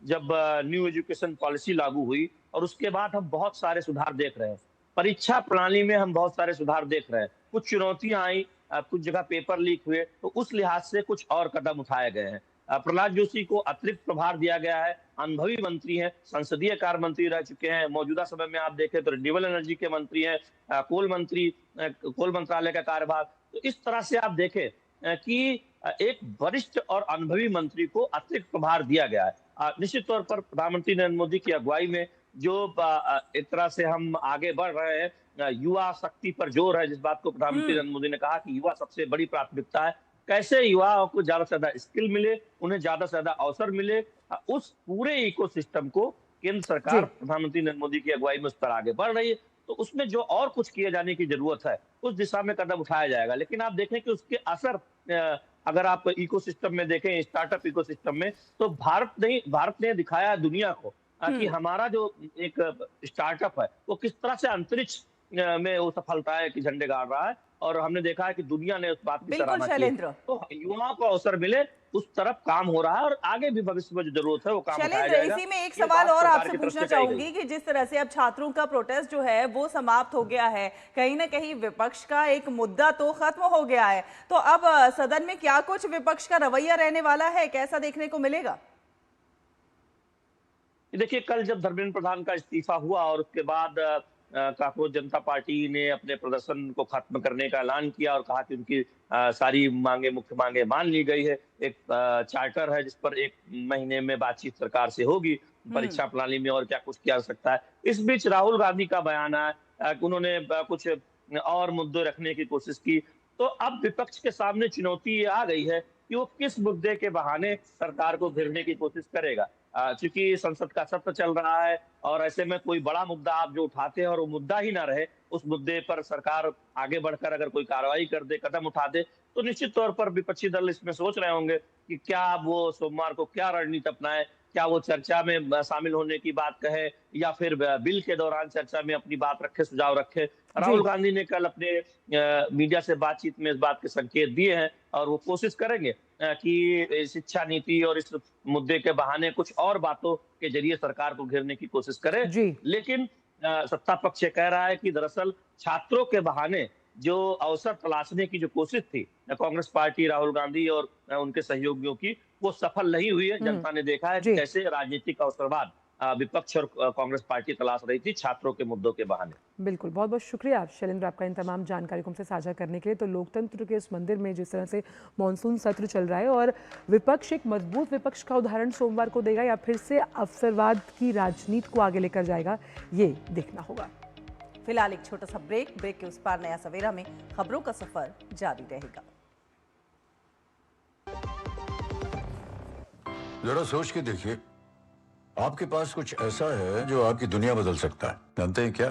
Speaker 7: जब न्यू एजुकेशन पॉलिसी लागू हुई और उसके बाद हम बहुत सारे सुधार देख रहे हैं। परीक्षा प्रणाली में हम बहुत सारे सुधार देख रहे हैं। कुछ चुनौतियां आई, कुछ जगह पेपर लीक हुए, तो उस लिहाज से कुछ और कदम उठाए गए हैं। प्रहलाद जोशी को अतिरिक्त प्रभार दिया गया है। अनुभवी मंत्री हैं, संसदीय कार्य मंत्री रह चुके हैं। मौजूदा समय में आप देखें तो रिन्यूएबल एनर्जी के मंत्री हैं, कोल मंत्रालय का कार्यभार। तो इस तरह से आप देखें कि एक वरिष्ठ और अनुभवी मंत्री को अतिरिक्त प्रभार दिया गया है। निश्चित तौर पर प्रधानमंत्री नरेंद्र मोदी की अगुवाई में जो एक तरह से हम आगे बढ़ रहे हैं, युवा शक्ति पर जोर है, जिस बात को प्रधानमंत्री नरेंद्र मोदी ने कहा कि युवा सबसे बड़ी प्राथमिकता है। कैसे युवाओं को ज्यादा से ज्यादा स्किल मिले, उन्हें ज्यादा से ज्यादा अवसर मिले, उस पूरे इकोसिस्टम को केंद्र सरकार प्रधानमंत्री नरेंद्र मोदी की अगुवाई में उस पर आगे बढ़ रही है। तो उसमें जो और कुछ किए जाने की जरूरत है उस दिशा में कदम उठाया जाएगा। लेकिन आप देखें कि उसके असर अगर आप इकोसिस्टम में देखें, स्टार्टअप इकोसिस्टम में, तो भारत ने दिखाया दुनिया को कि हमारा जो एक स्टार्टअप है वो किस तरह से अंतरिक्ष में वो सफलताएं की झंडे गाड़ रहा है। और हमने देखा है कि दुनिया ने उस बात की सराहना की है। तो युवाओं को अवसर मिले, उस तरफ काम हो रहा है और आगे भी भविष्य में जो जरूरत है वो काम उठाया जाएगा।
Speaker 1: इसी में एक सवाल और आपसे पूछना चाहूंगी कि जिस तरह से अब छात्रों का प्रोटेस्ट जो है वो समाप्त हो गया है, कहीं ना कहीं विपक्ष का एक मुद्दा तो खत्म हो गया है, तो अब सदन में क्या कुछ विपक्ष का रवैया रहने वाला है, कैसा देखने को मिलेगा?
Speaker 7: देखिए, कल जब धर्मेंद्र प्रधान का इस्तीफा हुआ और उसके बाद कांग्रेस जनता पार्टी ने अपने प्रदर्शन को खत्म करने का ऐलान किया और कहा कि उनकी सारी मुख्य मांगे मान ली गई है। एक चार्टर है जिस पर 1 महीने में बातचीत सरकार से होगी, परीक्षा प्रणाली में और क्या कुछ किया जा सकता है। इस बीच राहुल गांधी का बयान है, उन्होंने कुछ और मुद्दे रखने की कोशिश की। तो अब विपक्ष के सामने चुनौती ये आ गई है कि वो किस मुद्दे के बहाने सरकार को घेरने की कोशिश करेगा। चूंकि संसद का सत्र चल रहा है और ऐसे में कोई बड़ा मुद्दा आप जो उठाते हैं और वो मुद्दा ही ना रहे, उस मुद्दे पर सरकार आगे बढ़कर अगर कोई कार्रवाई कर दे, कदम उठा दे, तो निश्चित तौर पर विपक्षी दल इसमें सोच रहे होंगे कि क्या वो सोमवार को क्या रणनीति अपनाए, क्या वो चर्चा में शामिल होने की बात कहे या फिर बिल के दौरान चर्चा में अपनी बात रखे, सुझाव रखे। राहुल गांधी ने कल अपने मीडिया से बातचीत में इस बात के संकेत दिए हैं और वो कोशिश करेंगे कि शिक्षा नीति और इस मुद्दे के बहाने कुछ और बातों के जरिए सरकार को घेरने की कोशिश करें। लेकिन सत्ता पक्ष कह रहा है कि दरअसल छात्रों के बहाने जो अवसर तलाशने की जो कोशिश थी कांग्रेस पार्टी, राहुल गांधी और उनके सहयोगियों की, वो सफल नहीं हुई है। जनता ने देखा है कि कैसे राजनीतिक अवसरवाद विपक्ष और कांग्रेस पार्टी तलाश रही थी छात्रों के मुद्दों के बहाने।
Speaker 2: बिल्कुल, बहुत बहुत शुक्रिया शैलेंद्र आपका इन तमाम जानकारी को हमसे साझा करने के लिए। तो लोकतंत्र के इस मंदिर में जिस तरह से मॉनसून सत्र चल रहा है और विपक्ष एक मजबूत विपक्ष का उदाहरण सोमवार को देगा या फिर से अवसरवाद की राजनीति को आगे लेकर जाएगा, ये देखना होगा।
Speaker 1: फिलहाल एक छोटा सा ब्रेक के उस पार नया सवेरा में खबरों का सफर जारी रहेगा।
Speaker 8: जरा सोच के देखिए, आपके पास कुछ ऐसा है जो आपकी दुनिया बदल सकता है। जानते हैं क्या?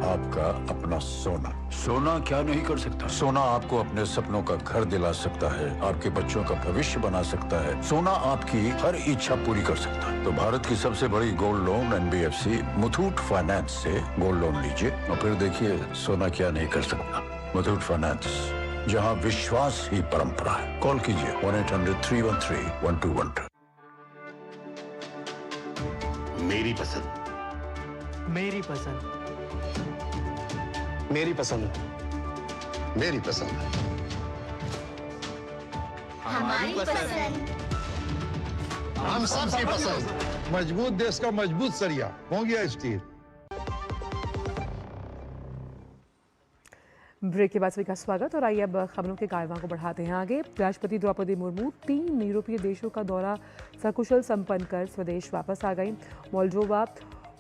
Speaker 8: आपका अपना सोना। सोना क्या नहीं कर सकता? सोना आपको अपने सपनों का घर दिला सकता है, आपके बच्चों का भविष्य बना सकता है। सोना आपकी हर इच्छा पूरी कर सकता है। तो भारत की सबसे बड़ी gold loan NBFC Muthoot finance से गोल्ड लोन लीजिए और फिर देखिए सोना क्या नहीं कर सकता। मुथूट फाइनेंस, जहां विश्वास ही परंपरा है। कॉल कीजिए 1-800-313-1212।
Speaker 9: मेरी पसंद,
Speaker 10: मेरी पसंद,
Speaker 9: मेरी पसंद, मेरी पसंद,
Speaker 11: हमारी पसंद,
Speaker 9: हम सबकी पसंद।
Speaker 12: मजबूत देश का मजबूत सरिया हो गया स्टील।
Speaker 2: ब्रेक के बाद सभी का स्वागत और आइए अब खबरों के कारवां को बढ़ाते हैं आगे। राष्ट्रपति द्रौपदी मुर्मू 3 यूरोपीय देशों का दौरा सकुशल संपन्न कर स्वदेश वापस आ गई। मोल्डोवा,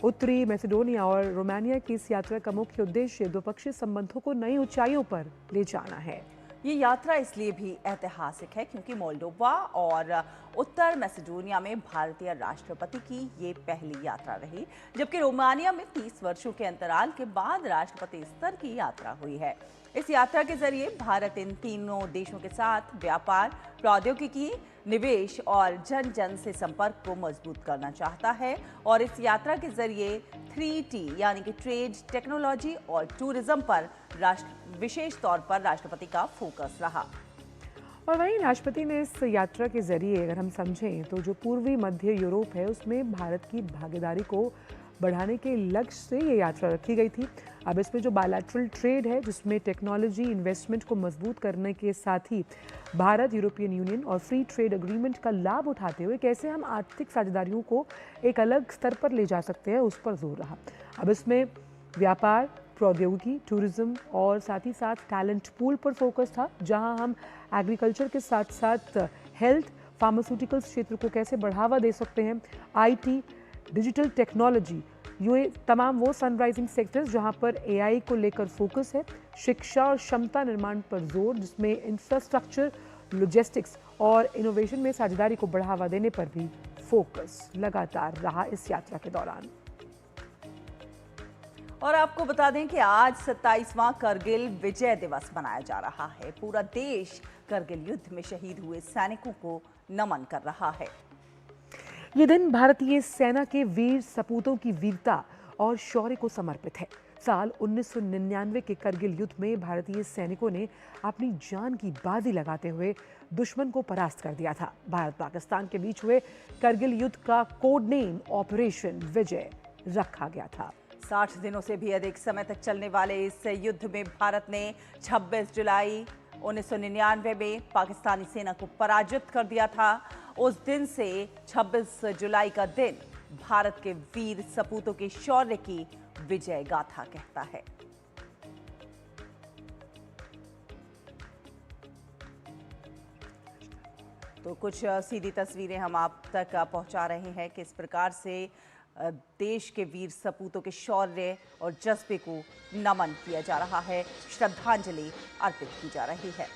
Speaker 2: उत्तरी मैसेडोनिया और रोमानिया की इस यात्रा का मुख्य उद्देश्य द्विपक्षीय संबंधों को नई ऊंचाइयों पर ले जाना है।
Speaker 1: ये यात्रा इसलिए भी ऐतिहासिक है क्योंकि मोल्डोवा और उत्तर मैसेडोनिया में भारतीय राष्ट्रपति की ये पहली यात्रा रही, जबकि रोमानिया में 30 वर्षों के अंतराल के बाद राष्ट्रपति स्तर की यात्रा हुई है। इस यात्रा के जरिए भारत इन तीनों देशों के साथ व्यापार, प्रौद्योगिकी, निवेश और जन जन से संपर्क को मजबूत करना चाहता है और इस यात्रा के जरिए 3T यानी कि ट्रेड, टेक्नोलॉजी और टूरिज्म पर विशेष तौर पर राष्ट्रपति का फोकस रहा।
Speaker 2: और वहीं राष्ट्रपति ने इस यात्रा के जरिए अगर हम समझें तो जो पूर्वी मध्य यूरोप है उसमें भारत की भागीदारी को बढ़ाने के लक्ष्य से ये यात्रा रखी गई थी। अब इसमें जो बायलैटरल ट्रेड है जिसमें टेक्नोलॉजी इन्वेस्टमेंट को मजबूत करने के साथ ही भारत यूरोपियन यूनियन और फ्री ट्रेड एग्रीमेंट का लाभ उठाते हुए कैसे हम आर्थिक साझेदारियों को एक अलग स्तर पर ले जा सकते हैं उस पर जोर रहा। अब इसमें व्यापार, प्रौद्योगिकी, टूरिज्म और साथ ही साथ टैलेंट पूल पर फोकस था, जहां हम एग्रीकल्चर के साथ साथ हेल्थ, फार्मास्यूटिकल्स क्षेत्र को कैसे बढ़ावा दे सकते हैं, IT, डिजिटल टेक्नोलॉजी, ये तमाम वो सनराइजिंग सेक्टर्स जहां पर AI को लेकर फोकस है, शिक्षा और क्षमता निर्माण पर जोर, जिसमें इंफ्रास्ट्रक्चर, लॉजिस्टिक्स और इनोवेशन में साझेदारी को बढ़ावा देने पर भी फोकस लगातार रहा इस यात्रा के दौरान।
Speaker 1: और आपको बता दें कि आज 27वां करगिल विजय दिवस मनाया जा रहा है। पूरा देश करगिल युद्ध में शहीद हुए सैनिकों को नमन कर रहा है।
Speaker 2: ये दिन भारतीय सेना के वीर सपूतों की वीरता और शौर्य को समर्पित है। साल 1999 के करगिल युद्ध में भारतीय सैनिकों ने अपनी जान की बाजी लगाते हुए दुश्मन को परास्त कर दिया था। भारत पाकिस्तान के बीच हुए करगिल युद्ध का कोड नेम ऑपरेशन विजय रखा गया था।
Speaker 1: 60 दिनों से भी अधिक समय तक चलने वाले इस युद्ध में भारत ने 26 जुलाई 1999 में पाकिस्तानी सेना को पराजित कर दिया था। उस दिन से 26 जुलाई का दिन भारत के वीर सपूतों के शौर्य की विजय गाथा कहता है। तो कुछ सीधी तस्वीरें हम आप तक पहुंचा रहे हैं कि इस प्रकार से देश के वीर सपूतों के शौर्य और जज्बे को नमन किया जा रहा है, श्रद्धांजलि अर्पित की जा रही है।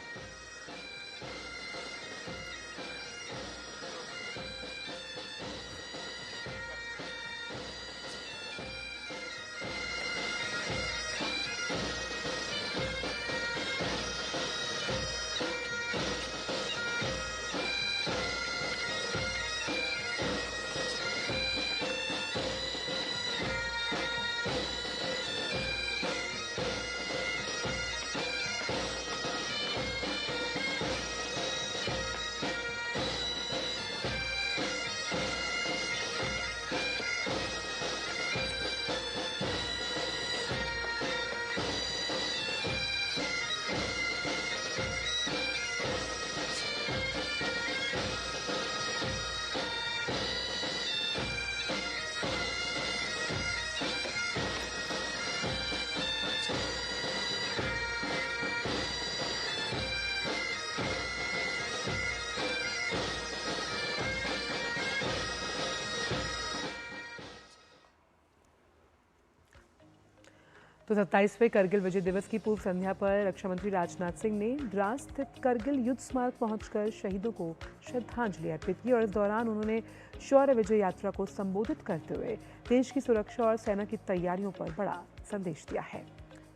Speaker 2: तो 27वें करगिल विजय दिवस की पूर्व संध्या पर रक्षा मंत्री राजनाथ सिंह ने द्रास स्थित करगिल युद्ध स्मारक पहुंचकर शहीदों को श्रद्धांजलि अर्पित की और इस दौरान उन्होंने शौर्य विजय यात्रा को संबोधित करते हुए देश की सुरक्षा और सेना की तैयारियों पर बड़ा संदेश दिया है।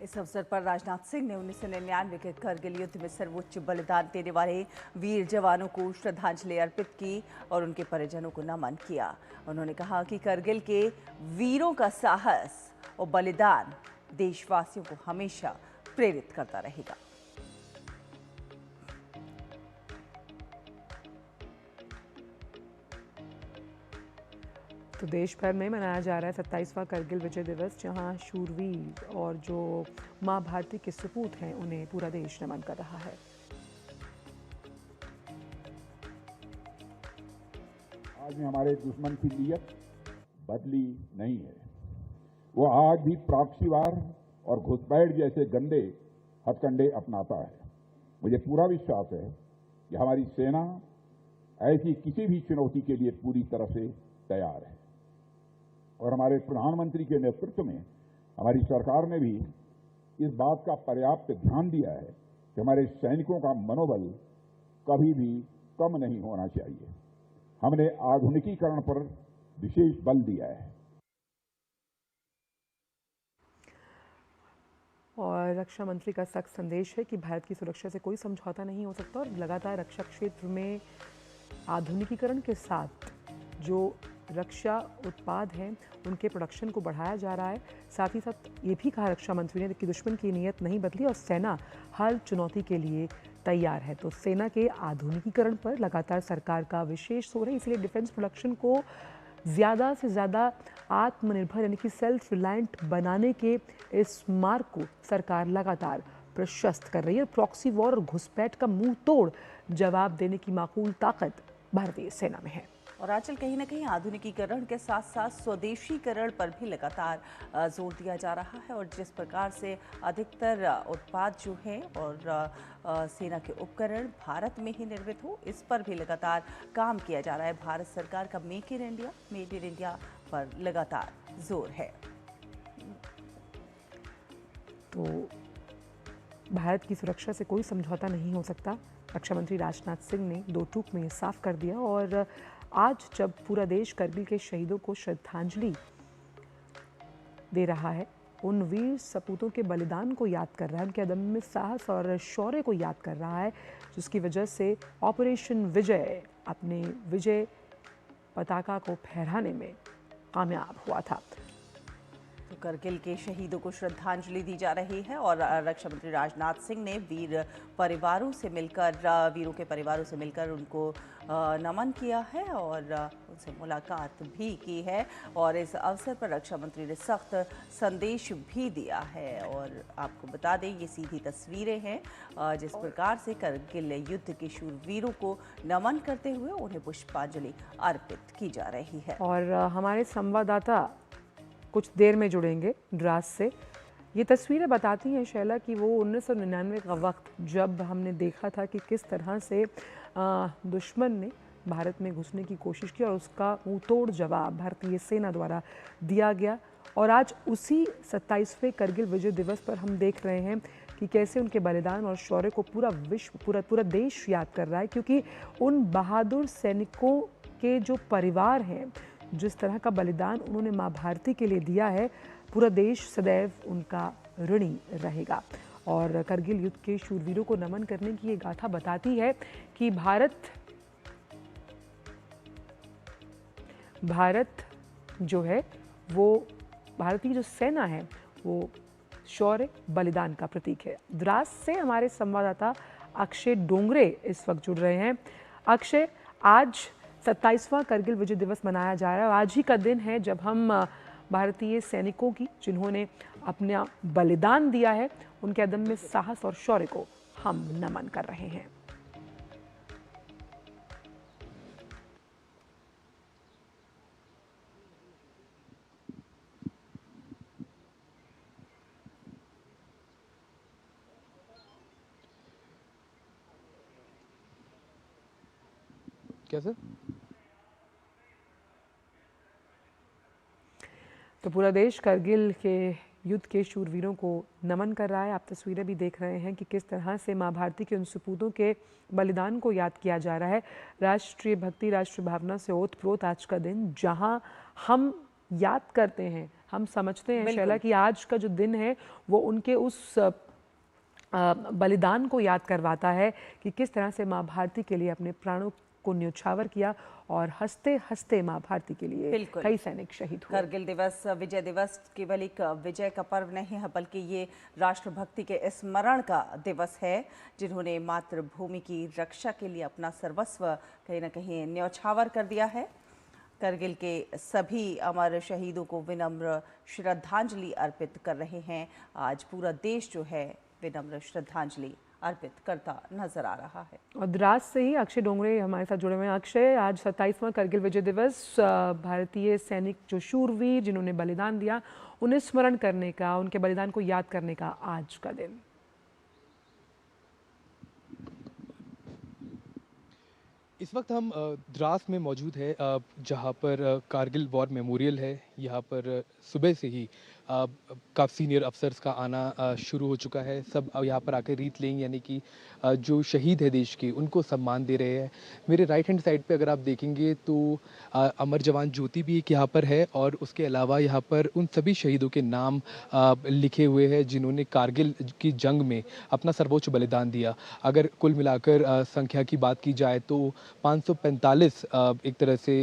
Speaker 1: इस अवसर पर राजनाथ सिंह ने 1999 के करगिल युद्ध में सर्वोच्च बलिदान देने वाले वीर जवानों को श्रद्धांजलि अर्पित की और उनके परिजनों को नमन किया। उन्होंने कहा कि करगिल के वीरों का साहस और बलिदान देशवासियों को हमेशा प्रेरित करता रहेगा।
Speaker 2: तो देश भर में मनाया जा रहा है 27वां करगिल विजय दिवस, जहां शूरवीर और जो मां भारती के सपूत हैं उन्हें पूरा देश नमन कर रहा है।
Speaker 10: आज में हमारे दुश्मन की नीयत बदली नहीं है। वो आज भी प्रॉक्सी वार और घुसपैठ जैसे गंदे हथकंडे अपनाता है। मुझे पूरा विश्वास है कि हमारी सेना ऐसी किसी भी चुनौती के लिए पूरी तरह से तैयार है। और हमारे प्रधानमंत्री के नेतृत्व में हमारी सरकार ने भी इस बात का पर्याप्त ध्यान दिया है कि हमारे सैनिकों का मनोबल कभी भी कम नहीं होना चाहिए। हमने आधुनिकीकरण पर विशेष बल दिया है।
Speaker 2: और रक्षा मंत्री का सख्त संदेश है कि भारत की सुरक्षा से कोई समझौता नहीं हो सकता और लगातार रक्षा क्षेत्र में आधुनिकीकरण के साथ जो रक्षा उत्पाद हैं उनके प्रोडक्शन को बढ़ाया जा रहा है। साथ ही साथ ये भी कहा रक्षा मंत्री ने कि दुश्मन की नीयत नहीं बदली और सेना हर चुनौती के लिए तैयार है। तो सेना के आधुनिकीकरण पर लगातार सरकार का विशेष जोर है, इसलिए डिफेंस प्रोडक्शन को ज़्यादा से ज़्यादा आत्मनिर्भर यानी कि सेल्फ रिलायंट बनाने के इस मार्ग को सरकार लगातार प्रशस्त कर रही है। प्रॉक्सी वॉर और घुसपैठ का मुंह तोड़ जवाब देने की माकूल ताकत भारतीय सेना में है।
Speaker 1: और आजकल कहीं ना कहीं आधुनिकीकरण के साथ साथ स्वदेशीकरण पर भी लगातार जोर दिया जा रहा है और जिस प्रकार से अधिकतर उत्पाद जो है और सेना के उपकरण भारत में ही निर्मित हो, इस पर भी लगातार काम किया जा रहा है। भारत सरकार का मेड इन इंडिया पर लगातार जोर है।
Speaker 2: तो भारत की सुरक्षा से कोई समझौता नहीं हो सकता, रक्षा मंत्री राजनाथ सिंह ने दो टूक में ये साफ कर दिया। और आज जब पूरा देश करगिल के शहीदों को श्रद्धांजलि दे रहा है, उन वीर सपूतों के बलिदान को याद कर रहा है, उनके अदम्य साहस और शौर्य को याद कर रहा है, जिसकी वजह से ऑपरेशन विजय अपने विजय पताका को फहराने में कामयाब हुआ था।
Speaker 1: तो करगिल के शहीदों को श्रद्धांजलि दी जा रही है और रक्षा मंत्री राजनाथ सिंह ने वीरों के परिवारों से मिलकर उनको नमन किया है और उनसे मुलाकात भी की है। और इस अवसर पर रक्षा मंत्री ने सख्त संदेश भी दिया है। और आपको बता दें, ये सीधी तस्वीरें हैं जिस प्रकार से करगिल युद्ध के शूरवीरों को नमन करते हुए उन्हें पुष्पांजलि अर्पित की जा रही है।
Speaker 2: और हमारे संवाददाता कुछ देर में जुड़ेंगे द्रास से। ये तस्वीरें बताती हैं शैला कि वो 1999 का वक्त, जब हमने देखा था कि किस तरह से दुश्मन ने भारत में घुसने की कोशिश की और उसका मुंह तोड़ जवाब भारतीय सेना द्वारा दिया गया। और आज उसी 27वें करगिल विजय दिवस पर हम देख रहे हैं कि कैसे उनके बलिदान और शौर्य को पूरा विश्व, पूरा देश याद कर रहा है, क्योंकि उन बहादुर सैनिकों के जो परिवार हैं, जिस तरह का बलिदान उन्होंने माँ भारती के लिए दिया है, पूरा देश सदैव उनका ऋणी रहेगा। और करगिल युद्ध के शूरवीरों को नमन करने की ये गाथा बताती है कि भारत जो है, वो भारतीय जो सेना है वो शौर्य बलिदान का प्रतीक है। द्रास से हमारे संवाददाता अक्षय डोंगरे इस वक्त जुड़ रहे हैं। अक्षय, आज 27वां करगिल विजय दिवस मनाया जा रहा है। आज ही का दिन है जब हम भारतीय सैनिकों की, जिन्होंने अपना बलिदान दिया है, उनके अदम्य साहस और शौर्य को हम नमन कर रहे हैं।
Speaker 13: कैसे?
Speaker 2: तो पूरा देश करगिल के युद्ध के शूरवीरों को नमन कर रहा है। आप तस्वीरें भी देख रहे हैं कि किस तरह से माँ भारती के उन सपूतों के बलिदान को याद किया जा रहा है। राष्ट्रीय भक्ति, राष्ट्रीय भावना से ओतप्रोत आज का दिन, जहां हम याद करते हैं, हम समझते हैं शैला कि आज का जो दिन है वो उनके उस बलिदान को याद करवाता है कि किस तरह से माँ भारती के लिए अपने प्राणों को न्योछावर किया और हंसते हंसते माँ भारती के लिए कई सैनिक शहीद हुए।
Speaker 1: करगिल दिवस, विजय दिवस केवल एक विजय का पर्व नहीं है, बल्कि ये राष्ट्रभक्ति के स्मरण का दिवस है, जिन्होंने मातृभूमि की रक्षा के लिए अपना सर्वस्व कहीं ना कहीं न्योछावर कर दिया है। करगिल के सभी अमर शहीदों को विनम्र श्रद्धांजलि अर्पित कर रहे हैं। आज पूरा देश जो है विनम्र श्रद्धांजलि अर्पित करता नजर आ रहा है।
Speaker 2: और द्रास से ही अक्षय डोंगरे हमारे साथ जुड़े हुए हैं। अक्षय, आज 27वां करगिल विजय दिवस, भारतीय सैनिक जो शूरवीर जिन्होंने बलिदान दिया, उन्हें स्मरण करने का, उनके बलिदान को याद करने का आज का दिन।
Speaker 13: इस वक्त हम द्रास में मौजूद है, जहां पर कारगिल वॉर मेमोरियल है। यहाँ पर सुबह से ही काफ़ी सीनियर अफसर्स का आना शुरू हो चुका है। सब अब यहाँ पर आकर रीत लेंगे, यानी कि जो शहीद है देश के, उनको सम्मान दे रहे हैं। मेरे राइट हैंड साइड पे अगर आप देखेंगे तो अमर जवान ज्योति भी एक यहाँ पर है, और उसके अलावा यहाँ पर उन सभी शहीदों के नाम लिखे हुए हैं जिन्होंने कारगिल की जंग में अपना सर्वोच्च बलिदान दिया। अगर कुल मिलाकर संख्या की बात की जाए तो 545 एक तरह से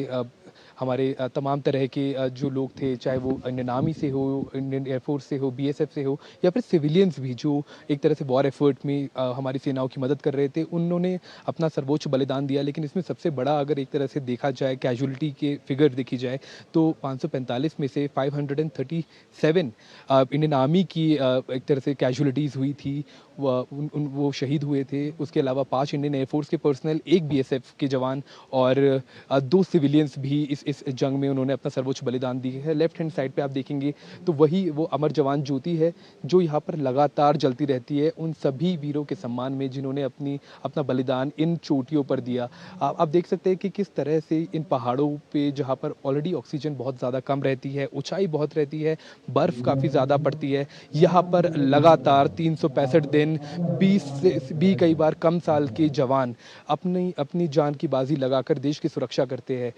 Speaker 13: हमारे तमाम तरह के जो लोग थे, चाहे वो इंडियन आर्मी से हो, इंडियन एयरफोर्स से हो, बीएसएफ से हो, या फिर सिविलियंस भी जो एक तरह से वॉर एफर्ट में हमारी सेनाओं की मदद कर रहे थे, उन्होंने अपना सर्वोच्च बलिदान दिया। लेकिन इसमें सबसे बड़ा अगर एक तरह से देखा जाए, कैजुअलिटी के फिगर देखी जाए, तो 545 में से 537 इंडियन आर्मी की एक तरह से कैजुअलिटीज़ हुई थी, वो शहीद हुए थे। उसके अलावा 5 इंडियन एयरफोर्स के पर्सनल, 1 बीएसएफ के जवान और 2 सिविलियंस भी इस जंग में उन्होंने अपना सर्वोच्च बलिदान दी है। लेफ्ट हैंड साइड पे आप देखेंगे तो वही वो अमर जवान ज्योति है जो यहाँ पर लगातार जलती रहती है उन सभी वीरों के सम्मान में जिन्होंने अपना बलिदान इन चोटियों पर दिया। आप देख सकते हैं कि किस तरह से इन पहाड़ों पे, जहाँ पर ऑलरेडी ऑक्सीजन बहुत ज़्यादा कम रहती है, ऊंचाई बहुत रहती है, बर्फ़ काफ़ी ज़्यादा पड़ती है, यहाँ पर लगातार 365 दिन 20 से भी कई बार कम साल के जवान अपनी जान की बाजी लगाकर देश की सुरक्षा करते हैं।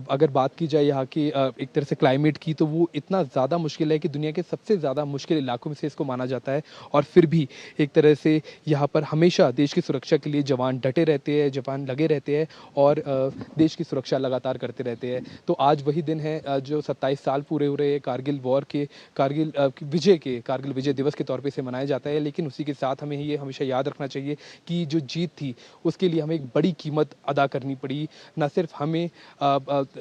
Speaker 13: अगर बात की जाए यहाँ की एक तरह से क्लाइमेट की, तो वो इतना ज़्यादा मुश्किल है कि दुनिया के सबसे ज़्यादा मुश्किल इलाकों में से इसको माना जाता है, और फिर भी एक तरह से यहाँ पर हमेशा देश की सुरक्षा के लिए जवान डटे रहते हैं, जवान लगे रहते हैं और देश की सुरक्षा लगातार करते रहते हैं। तो आज वही दिन है जो 27 साल पूरे हो रहे हैं कारगिल वॉर के, कारगिल विजय दिवस के तौर पर इसे मनाया जाता है। लेकिन उसी के साथ हमें ये हमेशा याद रखना चाहिए कि जो जीत थी उसके लिए हमें एक बड़ी कीमत अदा करनी पड़ी, न सिर्फ हमें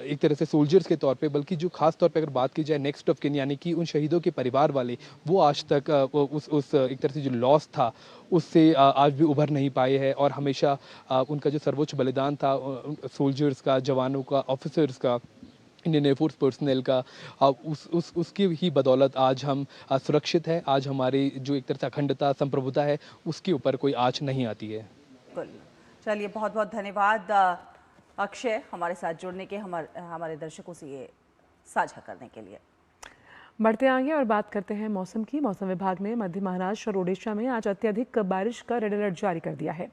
Speaker 13: एक तरह से सोल्जर्स के तौर पे, बल्कि जो खास तौर पे अगर बात की जाए नेक्स्ट ऑफ किन, यानी कि उन शहीदों के परिवार वाले, वो आज तक उस एक तरह से जो लॉस था उससे आज भी उभर नहीं पाए हैं, और हमेशा उनका जो सर्वोच्च बलिदान था सोल्जर्स का, जवानों का, ऑफिसर्स का, इंडियन एयरफोर्स पर्सनल का, उसकी ही बदौलत आज हम सुरक्षित है। आज हमारी जो एक तरह से अखंडता, संप्रभुता है, उसके ऊपर कोई आँच नहीं आती है।
Speaker 1: चलिए, बहुत बहुत धन्यवाद अक्षय, हमारे साथ जुड़ने के, हमारे दर्शकों से ये साझा करने के लिए।
Speaker 2: बढ़ते आगे और बात करते हैं मौसम की। मौसम विभाग ने मध्य महाराष्ट्र और ओडिशा में आज अत्यधिक बारिश का रेड अलर्ट जारी कर दिया है।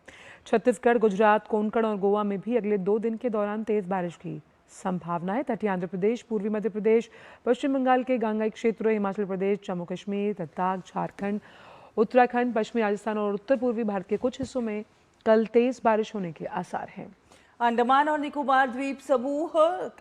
Speaker 2: छत्तीसगढ़, गुजरात, कोंकण और गोवा में भी अगले 2 दिन के दौरान तेज बारिश की संभावना है। तटीय आंध्र प्रदेश, पूर्वी मध्य प्रदेश, पश्चिम बंगाल के गंगाई क्षेत्र, हिमाचल प्रदेश, जम्मू कश्मीर, लद्दाख, झारखंड, उत्तराखंड, पश्चिमी राजस्थान और उत्तर पूर्वी भारत के कुछ हिस्सों में कल तेज बारिश होने के आसार हैं।
Speaker 1: अंडमान और निकोबार द्वीप समूह,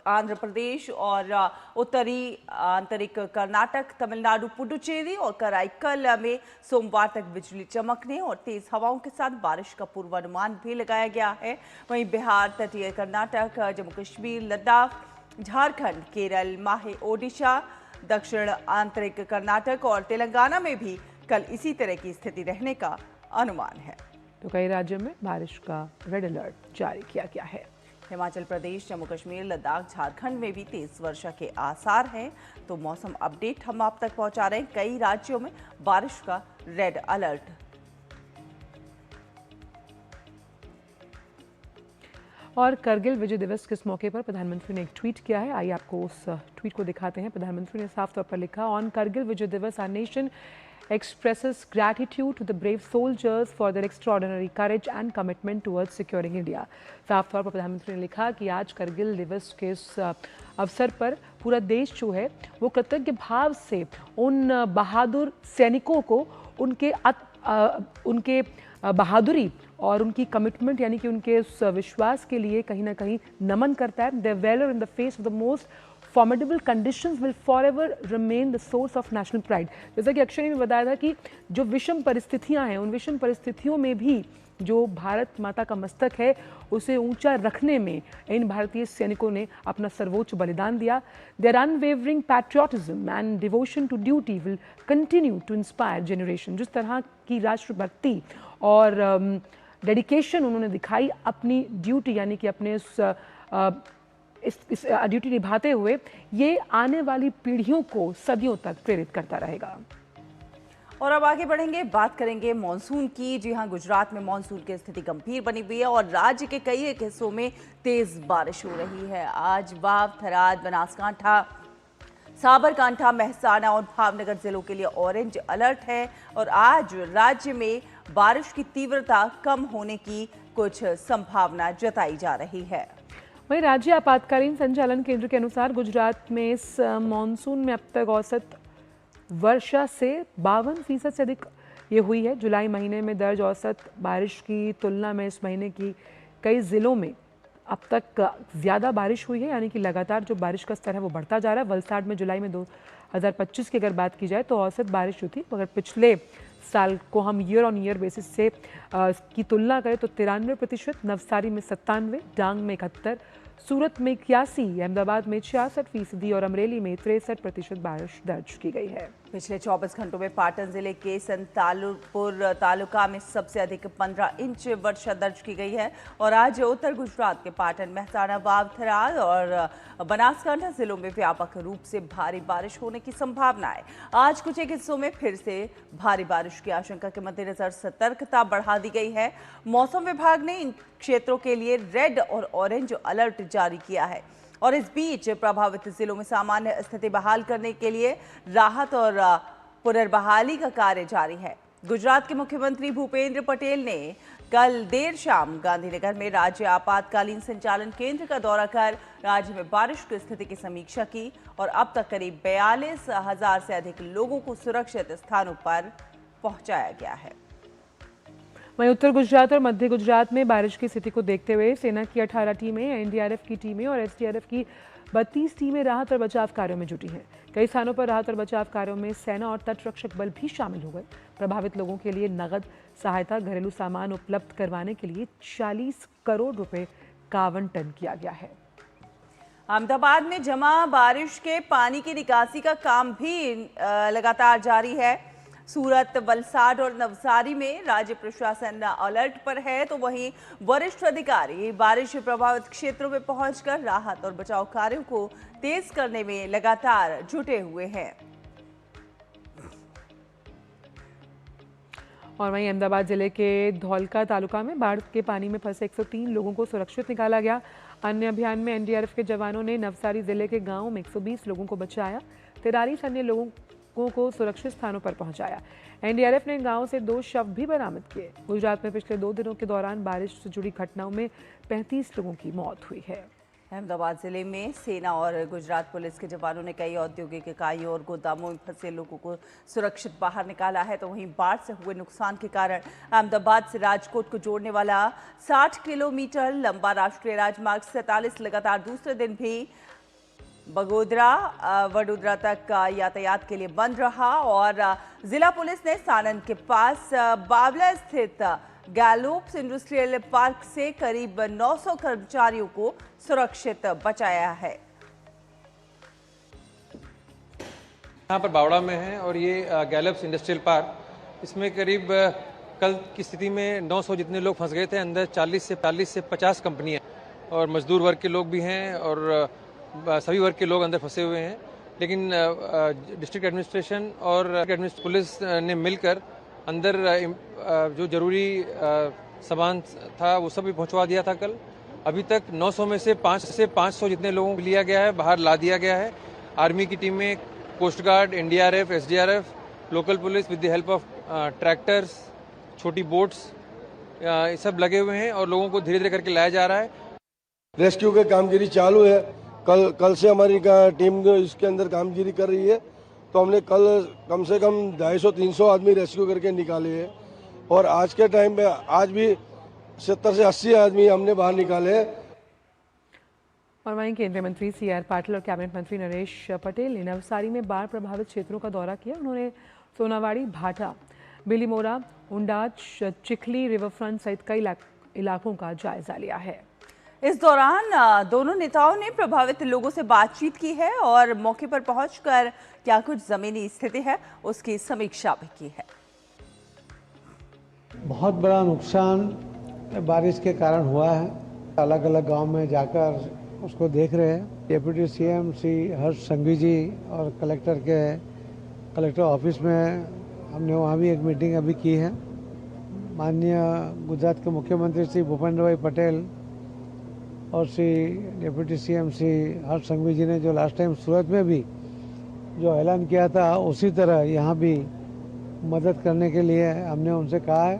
Speaker 1: आंध्र प्रदेश और उत्तरी आंतरिक कर्नाटक, तमिलनाडु, पुडुचेरी और कराईकल में सोमवार तक बिजली चमकने और तेज हवाओं के साथ बारिश का पूर्वानुमान भी लगाया गया है। वहीं बिहार, तटीय कर्नाटक, जम्मू कश्मीर, लद्दाख, झारखंड, केरल, माहे ओडिशा, दक्षिण आंतरिक कर्नाटक और तेलंगाना में भी कल इसी तरह की स्थिति रहने का अनुमान है।
Speaker 2: तो कई राज्यों में बारिश का रेड अलर्ट जारी किया गया है।
Speaker 1: हिमाचल प्रदेश, जम्मू कश्मीर, लद्दाख, झारखंड में भी तेज वर्षा के आसार हैं। तो मौसम अपडेट हम आप तक पहुंचा रहे हैं। कई राज्यों में बारिश का रेड अलर्ट।
Speaker 2: और करगिल विजय दिवस के इस मौके पर प्रधानमंत्री ने एक ट्वीट किया है। आइए आपको उस ट्वीट को दिखाते हैं। प्रधानमंत्री ने साफ तौर पर लिखा, on Kargil Vijay Diwas our nation expresses gratitude to the brave soldiers for their extraordinary courage and commitment towards securing India। साफ तौर पर प्रधानमंत्री ने लिखा कि आज करगिल दिवस के इस अवसर पर पूरा देश जो है वो कृतज्ञ भाव से उन बहादुर सैनिकों को उनके बहादुरी और उनकी कमिटमेंट यानी कि उनके उस विश्वास के लिए कहीं ना कहीं नमन करता है। Their valor in the face of the most formidable conditions will for ever remain the source of national pride. जैसा कि अक्षय ने बताया था कि जो विषम परिस्थितियां हैं, उन विषम परिस्थितियों में भी जो भारत माता का मस्तक है उसे ऊंचा रखने में इन भारतीय सैनिकों ने अपना सर्वोच्च बलिदान दिया। Their unwavering patriotism and devotion to duty will continue to inspire generation. जिस तरह की राष्ट्रभक्ति और डेडिकेशन उन्होंने दिखाई अपनी ड्यूटी यानी कि अपने इस ड्यूटी निभाते हुए, ये आने वाली पीढ़ियों को सदियों तक प्रेरित करता रहेगा।
Speaker 1: और अब आगे बढ़ेंगे, बात करेंगे मानसून की। जी हां, गुजरात में मानसून की स्थिति गंभीर बनी हुई है और राज्य के कई एक हिस्सों में तेज बारिश हो रही है। आज वाव, थराद, बनासकांठा साबरकांठा, मेहसाना और भावनगर जिलों के लिए ऑरेंज अलर्ट है और आज राज्य में बारिश की तीव्रता कम होने की कुछ संभावना जताई जा रही है।
Speaker 2: वहीं राज्य आपातकालीन संचालन केंद्र के अनुसार गुजरात में इस मानसून में अब तक औसत वर्षा से 52% से अधिक ये हुई है। जुलाई महीने में दर्ज औसत बारिश की तुलना में इस महीने की कई जिलों में अब तक ज़्यादा बारिश हुई है, यानी कि लगातार जो बारिश का स्तर है वो बढ़ता जा रहा है। वलसाड में जुलाई में 2025 की अगर बात की जाए तो औसत बारिश जो थी, मगर पिछले साल को हम ईयर ऑन ईयर बेसिस से की तुलना करें तो 93%, नवसारी में 97%, डांग में 71%, सूरत में 81%, अहमदाबाद में 66% और अमरेली में 63% बारिश दर्ज की गई है।
Speaker 1: पिछले 24 घंटों में पाटन जिले के संतालपुर तालुका में सबसे अधिक 15 इंच वर्षा दर्ज की गई है और आज उत्तर गुजरात के पाटन, मेहसाना, वावथरा और बनासकांठा जिलों में व्यापक रूप से भारी बारिश होने की संभावना है। आज कुछ एक हिस्सों में फिर से भारी बारिश की आशंका के मद्देनजर सतर्कता बढ़ा दी गई है। मौसम विभाग ने इन क्षेत्रों के लिए रेड और ऑरेंज अलर्ट जारी किया है और इस बीच प्रभावित जिलों में सामान्य स्थिति बहाल करने के लिए राहत और पुनर्बहाली का कार्य जारी है। गुजरात के मुख्यमंत्री भूपेंद्र पटेल ने कल देर शाम गांधीनगर में राज्य आपातकालीन संचालन केंद्र का दौरा कर राज्य में बारिश की स्थिति की समीक्षा की और अब तक करीब 42,000 से अधिक लोगों को सुरक्षित स्थानों पर पहुंचाया गया है।
Speaker 2: वहीं उत्तर गुजरात और मध्य गुजरात में बारिश की स्थिति को देखते हुए सेना की 18 टीमें, एनडीआरएफ की टीमें और एसडीआरएफ की 32 टीमें राहत और बचाव कार्यों में जुटी हैं। कई स्थानों पर राहत और बचाव कार्यों में सेना और तटरक्षक बल भी शामिल हो गए। प्रभावित लोगों के लिए नगद सहायता, घरेलू सामान उपलब्ध करवाने के लिए 40 करोड़ रुपए का आवंटन किया गया है।
Speaker 1: अहमदाबाद में जमा बारिश के पानी की निकासी का काम भी लगातार जारी है। सूरत, वलसाड और नवसारी में राज्य प्रशासन अलर्ट पर है, तो वहीं वरिष्ठ अधिकारी बारिश प्रभावित क्षेत्रों में पहुंचकर राहत और बचाव कार्यों को तेज करने में लगातार जुटे हुए हैं।
Speaker 2: और वहीं अहमदाबाद जिले के धौलका तालुका में बाढ़ के पानी में फंसे 103 लोगों को सुरक्षित निकाला गया। अन्य अभियान में एनडीआरएफ के जवानों ने नवसारी जिले के गांव में 120 लोगों को बचाया, 43 अन्य लोगों को सुरक्षित स्थानों पर पहुंचाया। एनडीआरएफ ने गांव से 2 शव भी बरामद किए। गुजरात में पिछले 2 दिनों के दौरान बारिश से जुड़ी घटनाओं में 35 लोगों की मौत हुई है।
Speaker 1: अहमदाबाद जिले में सेना और गुजरात पुलिस के जवानों ने कई औद्योगिक इकाइयों और गोदामों में फंसे लोगों को सुरक्षित बाहर निकाला है, तो वहीं बाढ़ से हुए नुकसान के कारण अहमदाबाद से राजकोट को जोड़ने वाला 60 किलोमीटर लंबा राष्ट्रीय राजमार्ग 47 लगातार दूसरे दिन भी वडोदरा तक यातायात के लिए बंद रहा और जिला पुलिस ने सानंद के पास बावला स्थित गैलोप्स इंडस्ट्रियल पार्क से करीब 900 कर्मचारियों को सुरक्षित बचाया है।
Speaker 14: यहाँ पर बावड़ा में है और ये गैलोप्स इंडस्ट्रियल पार्क, इसमें करीब कल की स्थिति में 900 जितने लोग फंस गए थे। अंदर 40 से 50 कंपनियां और मजदूर वर्ग के लोग भी हैं और सभी वर्ग के लोग अंदर फंसे हुए हैं। लेकिन डिस्ट्रिक्ट एडमिनिस्ट्रेशन और पुलिस ने मिलकर अंदर जो जरूरी सामान था वो सब भी पहुंचवा दिया था कल। अभी तक 900 में से 500 जितने लोगों को लिया गया है, बाहर ला दिया गया है। आर्मी की टीमें, coast guard, NDRF, SDRF, local police with the help of tractors, छोटी बोट्स, ये सब लगे हुए हैं और लोगों को धीरे धीरे करके लाया जा रहा है।
Speaker 15: रेस्क्यू की कामगिरी चालू है। कल से हमारी टीम इसके अंदर कामगिरी कर रही है, तो हमने कल कम से कम 250-300 आदमी रेस्क्यू करके निकाले हैं और आज के टाइम पे आज भी 70 से 80 आदमी हमने बाहर निकाले हैं।
Speaker 2: और वहीं केंद्रीय मंत्री सीआर पाटिल और कैबिनेट मंत्री नरेश पटेल ने नवसारी में बाढ़ प्रभावित क्षेत्रों का दौरा किया। उन्होंने सोनावाड़ी, भाटा, बिलीमोरा, उंडाच, चिखली, रिवरफ्रंट सहित कई इलाकों का जायजा लिया है।
Speaker 1: इस दौरान दोनों नेताओं ने प्रभावित लोगों से बातचीत की है और मौके पर पहुंचकर क्या कुछ जमीनी स्थिति है उसकी समीक्षा भी की है।
Speaker 16: बहुत बड़ा नुकसान बारिश के कारण हुआ है। अलग अलग गांव में जाकर उसको देख रहे हैं। डेप्यूटी सीएम श्री हर्ष संघवी जी और कलेक्टर ऑफिस में हमने वहाँ भी एक मीटिंग अभी की है। माननीय गुजरात के मुख्यमंत्री श्री भूपेंद्र भाई पटेल और श्री डेप्यूटी सीएम श्री हर्ष संघवी जी ने जो लास्ट टाइम सूरत में भी जो ऐलान किया था उसी तरह यहाँ भी मदद करने के लिए हमने उनसे कहा है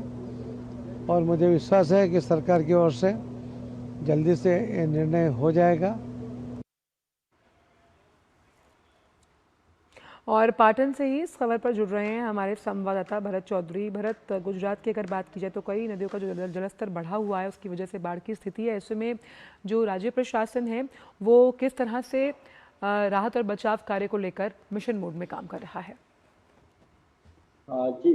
Speaker 16: और मुझे विश्वास है कि सरकार की ओर से जल्दी से ये निर्णय हो जाएगा।
Speaker 2: और पाटन से ही इस खबर पर जुड़ रहे हैं हमारे संवाददाता भरत चौधरी। भरत, गुजरात की अगर बात की जाए तो कई नदियों का जो जलस्तर बढ़ा हुआ है उसकी वजह से बाढ़ की स्थिति है। ऐसे में जो राज्य प्रशासन है वो किस तरह से राहत और बचाव कार्य को लेकर मिशन मोड में काम कर रहा है?
Speaker 17: जी,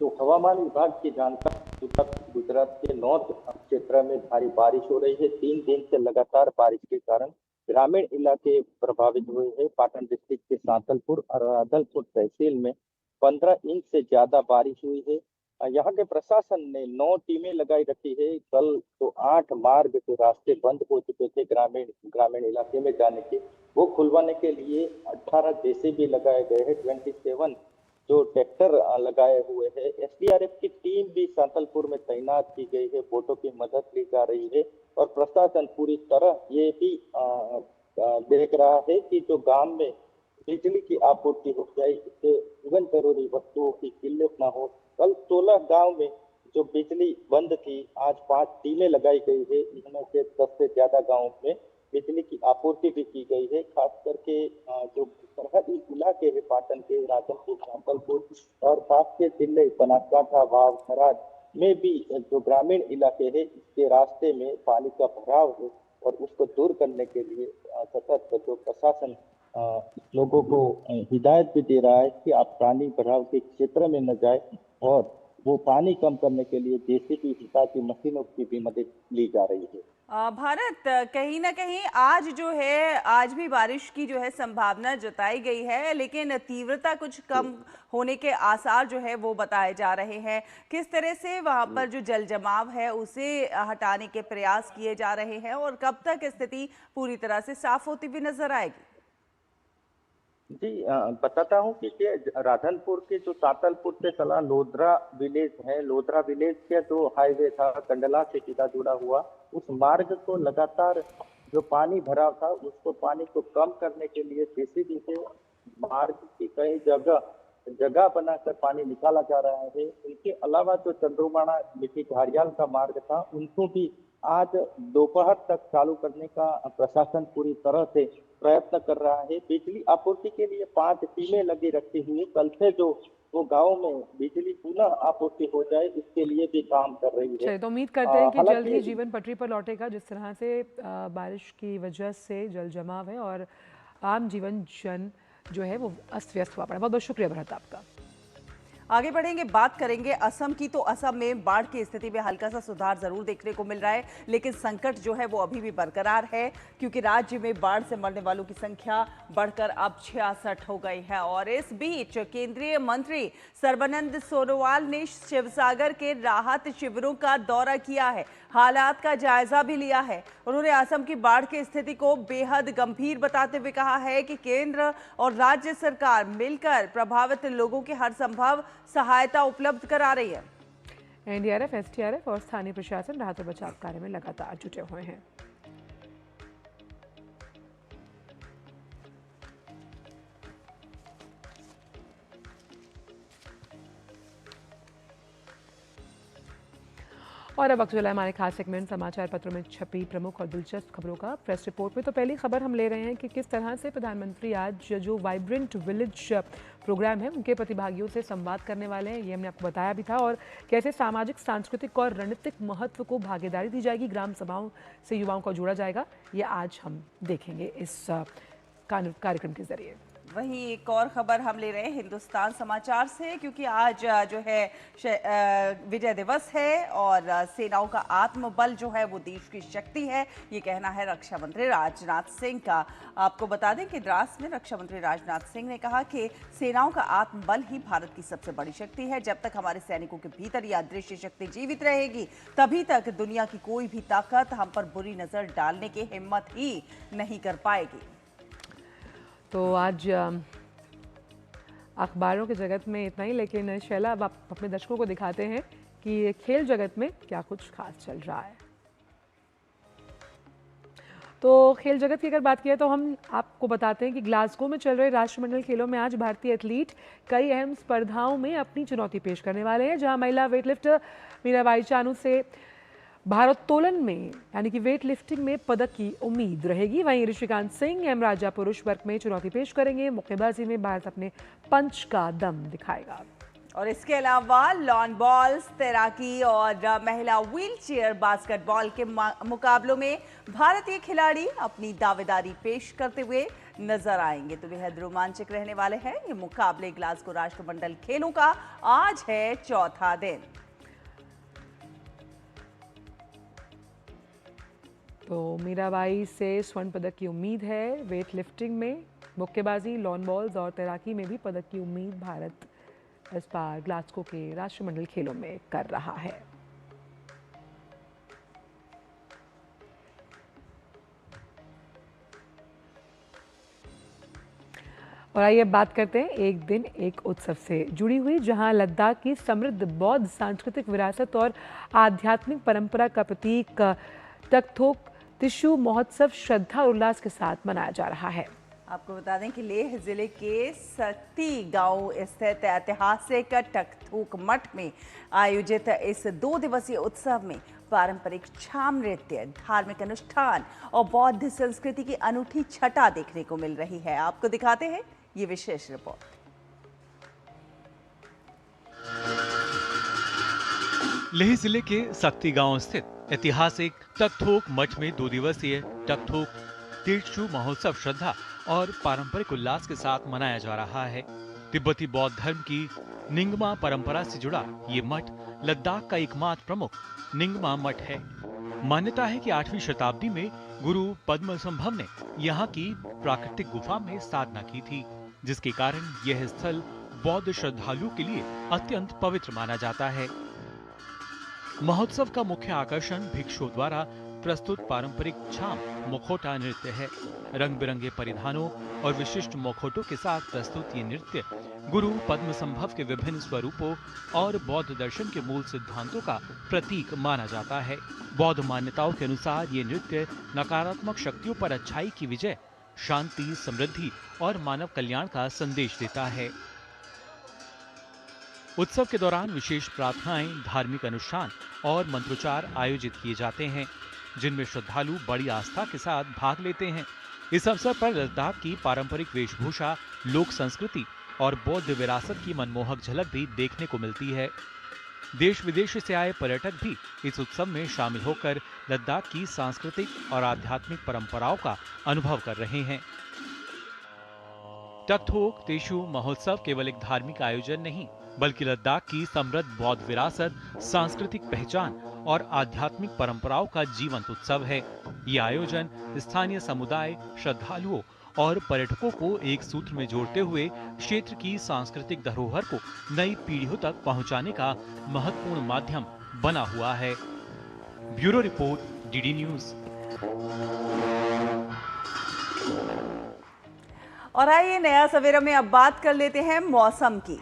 Speaker 17: जो हवामान विभाग की जानकारी, गुजरात के नॉर्थ क्षेत्र में भारी बारिश हो रही है। 3 दिन से लगातार बारिश के कारण ग्रामीण इलाके प्रभावित हुए हैं। पाटन डिस्ट्रिक्ट के सांतलपुर और अदलपुर तहसील में 15 इंच से ज्यादा बारिश हुई है। यहाँ के प्रशासन ने 9 टीमें लगाई रखी है। कल तो 8 मार्ग के रास्ते बंद हो चुके थे ग्रामीण इलाके में जाने के, वो खुलवाने के लिए 18 जेसीबी लगाए गए हैं। 27 जो ट्रैक्टर लगाए हुए हैं। एसडीआरएफ की टीम भी सांतलपुर में तैनात की गई है। बोटों की मदद ली जा रही है और प्रशासन पूरी तरह ये भी देख रहा है कि जो गांव में बिजली की आपूर्ति हो जाए, इससे जीवन जरूरी वस्तुओं की किल्लत ना हो। कल 16 गांव में जो बिजली बंद थी, आज 5 टीमें लगाई गई है। इनमें से 10 से ज्यादा गाँव में बिजली की आपूर्ति भी की गई है। खास करके जो सरहदी इलाके है पाटन के, राजनपुर, सांतलपुर और पास के जिले बनासकांठा, वाव, थराद में भी जो ग्रामीण इलाके है इसके रास्ते में पानी का भराव है और उसको दूर करने के लिए सतत जो प्रशासन लोगों को हिदायत भी दे रहा है कि आप पानी भराव के क्षेत्र में न जाए और वो पानी कम करने के लिए जेसीबी हिताची मशीनों की भी मदद ली जा रही है।
Speaker 1: भारत, कहीं ना कहीं आज जो है, आज भी बारिश की जो है संभावना जताई गई है, लेकिन तीव्रता कुछ कम होने के आसार जो है वो बताए जा रहे हैं। किस तरह से वहां पर जो जल जमाव है उसे हटाने के प्रयास किए जा रहे हैं और कब तक स्थिति पूरी तरह से साफ होती हुई नजर आएगी?
Speaker 17: जी, बताता हूँ कि राधनपुर के जो सांतलपुर से चला लोधरा विलेज है, लोधरा विलेज के जो हाईवे था कंडला से सीधा जुड़ा हुआ, उस मार्ग को लगातार जो पानी भरा था उसको पानी को कम करने के लिए जेसीबी से मार्ग की कई जगह बनाकर पानी निकाला जा रहा है। इनके अलावा जो चंद्रुमाणा मिठी घारियाल का मार्ग था उनको भी आज दोपहर तक चालू करने का प्रशासन पूरी तरह से प्रयत्न कर रहा है। बिजली आपूर्ति के लिए 5 टीमें लगी रखी हुई। कल से जो वो गांव में बिजली पुनः आपूर्ति हो जाए इसके लिए भी काम कर रही है।
Speaker 2: तो उम्मीद करते हैं कि जल्द ही जीवन पटरी पर लौटेगा। जिस तरह से बारिश की वजह से जल जमाव है और आम जीवन जो है वो अस्त व्यस्त हुआ पड़ा। बहुत बहुत शुक्रिया भरत आपका।
Speaker 1: आगे बढ़ेंगे, बात करेंगे असम की। तो असम में बाढ़ की स्थिति में हल्का सा सुधार जरूर देखने को मिल रहा है, लेकिन संकट जो है वो अभी भी बरकरार है, क्योंकि राज्य में बाढ़ से मरने वालों की संख्या बढ़कर अब 66 हो गई है। और इस बीच केंद्रीय मंत्री सर्बानंद सोनोवाल ने शिवसागर के राहत शिविरों का दौरा किया है, हालात का जायजा भी लिया है। उन्होंने असम की बाढ़ की स्थिति को बेहद गंभीर बताते हुए कहा है कि केंद्र और राज्य सरकार मिलकर प्रभावित लोगों की हर संभव सहायता उपलब्ध करा रही है।
Speaker 2: एनडीआरएफ, एसडीआरएफ और स्थानीय प्रशासन राहत और बचाव कार्य में लगातार जुटे हुए हैं। और अब वक्त चला हमारे खास सेगमेंट समाचार पत्रों में छपी प्रमुख और दिलचस्प खबरों का प्रेस रिपोर्ट में। तो पहली खबर हम ले रहे हैं कि किस तरह से प्रधानमंत्री आज जो वाइब्रेंट विलेज प्रोग्राम है उनके प्रतिभागियों से संवाद करने वाले हैं, ये हमने आपको बताया भी था। और कैसे सामाजिक, सांस्कृतिक और रणनीतिक महत्व को भागीदारी दी जाएगी, ग्राम सभाओं से युवाओं को जोड़ा जाएगा, ये आज हम देखेंगे इस कार्यक्रम के जरिए।
Speaker 1: वहीं एक और खबर हम ले रहे हैं हिंदुस्तान समाचार से, क्योंकि आज जो है विजय दिवस है और सेनाओं का आत्मबल जो है वो देश की शक्ति है, ये कहना है रक्षा मंत्री राजनाथ सिंह का। आपको बता दें कि द्रास में रक्षा मंत्री राजनाथ सिंह ने कहा कि सेनाओं का आत्मबल ही भारत की सबसे बड़ी शक्ति है। जब तक हमारे सैनिकों के भीतर यह अदृश्य शक्ति जीवित रहेगी, तभी तक दुनिया की कोई भी ताकत हम पर बुरी नजर डालने की हिम्मत ही नहीं कर पाएगी।
Speaker 2: तो आज अखबारों के जगत में इतना ही, लेकिन शैला अब आप अपने दर्शकों को दिखाते हैं कि खेल जगत में क्या कुछ खास चल रहा है। तो खेल जगत की अगर बात किया तो हम आपको बताते हैं कि ग्लासगो में चल रहे राष्ट्रमंडल खेलों में आज भारतीय एथलीट कई अहम स्पर्धाओं में अपनी चुनौती पेश करने वाले हैं, जहां महिला वेटलिफ्टर मीराबाई चानू से भारोत्तोलन में यानी कि वेट लिफ्टिंग में पदक की उम्मीद रहेगी। वहीं ऋषिकांत सिंह एम राजा पुरुष वर्ग में चुनौती पेश करेंगे। मुक्केबाजी में भारत अपने पंच का दम दिखाएगा।
Speaker 1: और इसके अलावा लॉन बॉल्स, तैराकी और महिला व्हीलचेयर बास्केटबॉल के मुकाबलों में भारतीय खिलाड़ी अपनी दावेदारी पेश करते हुए नजर आएंगे। तो बेहद रोमांचक रहने वाले हैं ये मुकाबले। ग्लासगो राष्ट्रमंडल खेलों का आज है चौथा दिन।
Speaker 2: तो मीराबाई से स्वर्ण पदक की उम्मीद है। वेट लिफ्टिंग में, मुक्केबाजी, लॉन बॉल्स और तैराकी में भी पदक की उम्मीद भारत इस बार ग्लासगो के राष्ट्रमंडल खेलों में कर रहा है। और आइए अब बात करते हैं एक दिन एक उत्सव से जुड़ी हुई, जहां लद्दाख की समृद्ध बौद्ध सांस्कृतिक विरासत और आध्यात्मिक परंपरा का प्रतीक टकथोक तिशु महोत्सव श्रद्धा और उल्लास के साथ मनाया जा रहा है।
Speaker 1: आपको बता दें कि लेह जिले के सती गांव स्थित ऐतिहासिक टकथोक मठ में आयोजित इस 2 दिवसीय उत्सव में पारंपरिक छाम नृत्य, धार्मिक अनुष्ठान और बौद्ध संस्कृति की अनूठी छटा देखने को मिल रही है। आपको दिखाते हैं ये विशेष रिपोर्ट।
Speaker 18: लेह जिले के सक्ती गांव स्थित ऐतिहासिक टकथोक मठ में 2 दिवसीय टकथोक तिशु महोत्सव श्रद्धा और पारंपरिक उल्लास के साथ मनाया जा रहा है। तिब्बती बौद्ध धर्म की निंगमा परंपरा से जुड़ा ये मठ लद्दाख का एकमात्र प्रमुख निंगमा मठ है। मान्यता है कि 8वीं शताब्दी में गुरु पद्मसंभव ने यहाँ की प्राकृतिक गुफा में साधना की थी, जिसके कारण यह स्थल बौद्ध श्रद्धालुओं के लिए अत्यंत पवित्र माना जाता है। महोत्सव का मुख्य आकर्षण भिक्षुओं द्वारा प्रस्तुत पारंपरिक छाम मुखौटा नृत्य है। रंग बिरंगे परिधानों और विशिष्ट मुखौटों के साथ प्रस्तुत ये नृत्य गुरु पद्मसंभव के विभिन्न स्वरूपों और बौद्ध दर्शन के मूल सिद्धांतों का प्रतीक माना जाता है। बौद्ध मान्यताओं के अनुसार ये नृत्य नकारात्मक शक्तियों पर अच्छाई की विजय, शांति, समृद्धि और मानव कल्याण का संदेश देता है। उत्सव के दौरान विशेष प्रार्थनाएं, धार्मिक अनुष्ठान और मंत्रोच्चार आयोजित किए जाते हैं, जिनमें श्रद्धालु बड़ी आस्था के साथ भाग लेते हैं। इस अवसर पर लद्दाख की पारंपरिक वेशभूषा, लोक संस्कृति और बौद्ध विरासत की मनमोहक झलक भी देखने को मिलती है। देश विदेश से आए पर्यटक भी इस उत्सव में शामिल होकर लद्दाख की सांस्कृतिक और आध्यात्मिक परंपराओं का अनुभव कर रहे हैं। टकथोक तिशु महोत्सव केवल एक धार्मिक आयोजन नहीं, बल्कि लद्दाख की समृद्ध बौद्ध विरासत, सांस्कृतिक पहचान और आध्यात्मिक परंपराओं का जीवंत उत्सव है। ये आयोजन स्थानीय समुदाय, श्रद्धालुओं और पर्यटकों को एक सूत्र में जोड़ते हुए क्षेत्र की सांस्कृतिक धरोहर को नई पीढ़ियों तक पहुंचाने का महत्वपूर्ण माध्यम बना हुआ है। Bureau report, DD news.
Speaker 1: और आइए नया सवेरा में अब बात कर लेते हैं मौसम की।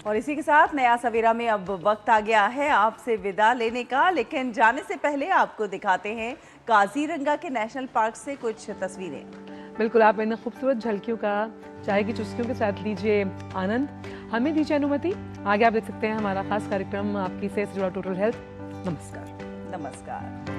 Speaker 1: और इसी के साथ नया सवेरा में अब वक्त आ गया है आपसे विदा लेने का, लेकिन जाने से पहले आपको दिखाते हैं काजीरंगा के नेशनल पार्क से कुछ तस्वीरें।
Speaker 2: बिल्कुल, आप इन खूबसूरत झलकियों का चाय की चुस्कियों के साथ लीजिए आनंद। हमें दीजिए अनुमति, आगे आप देख सकते हैं हमारा खास कार्यक्रम आपकी सेहत से जुड़ा टोटल हेल्थ। नमस्कार।
Speaker 1: नमस्कार।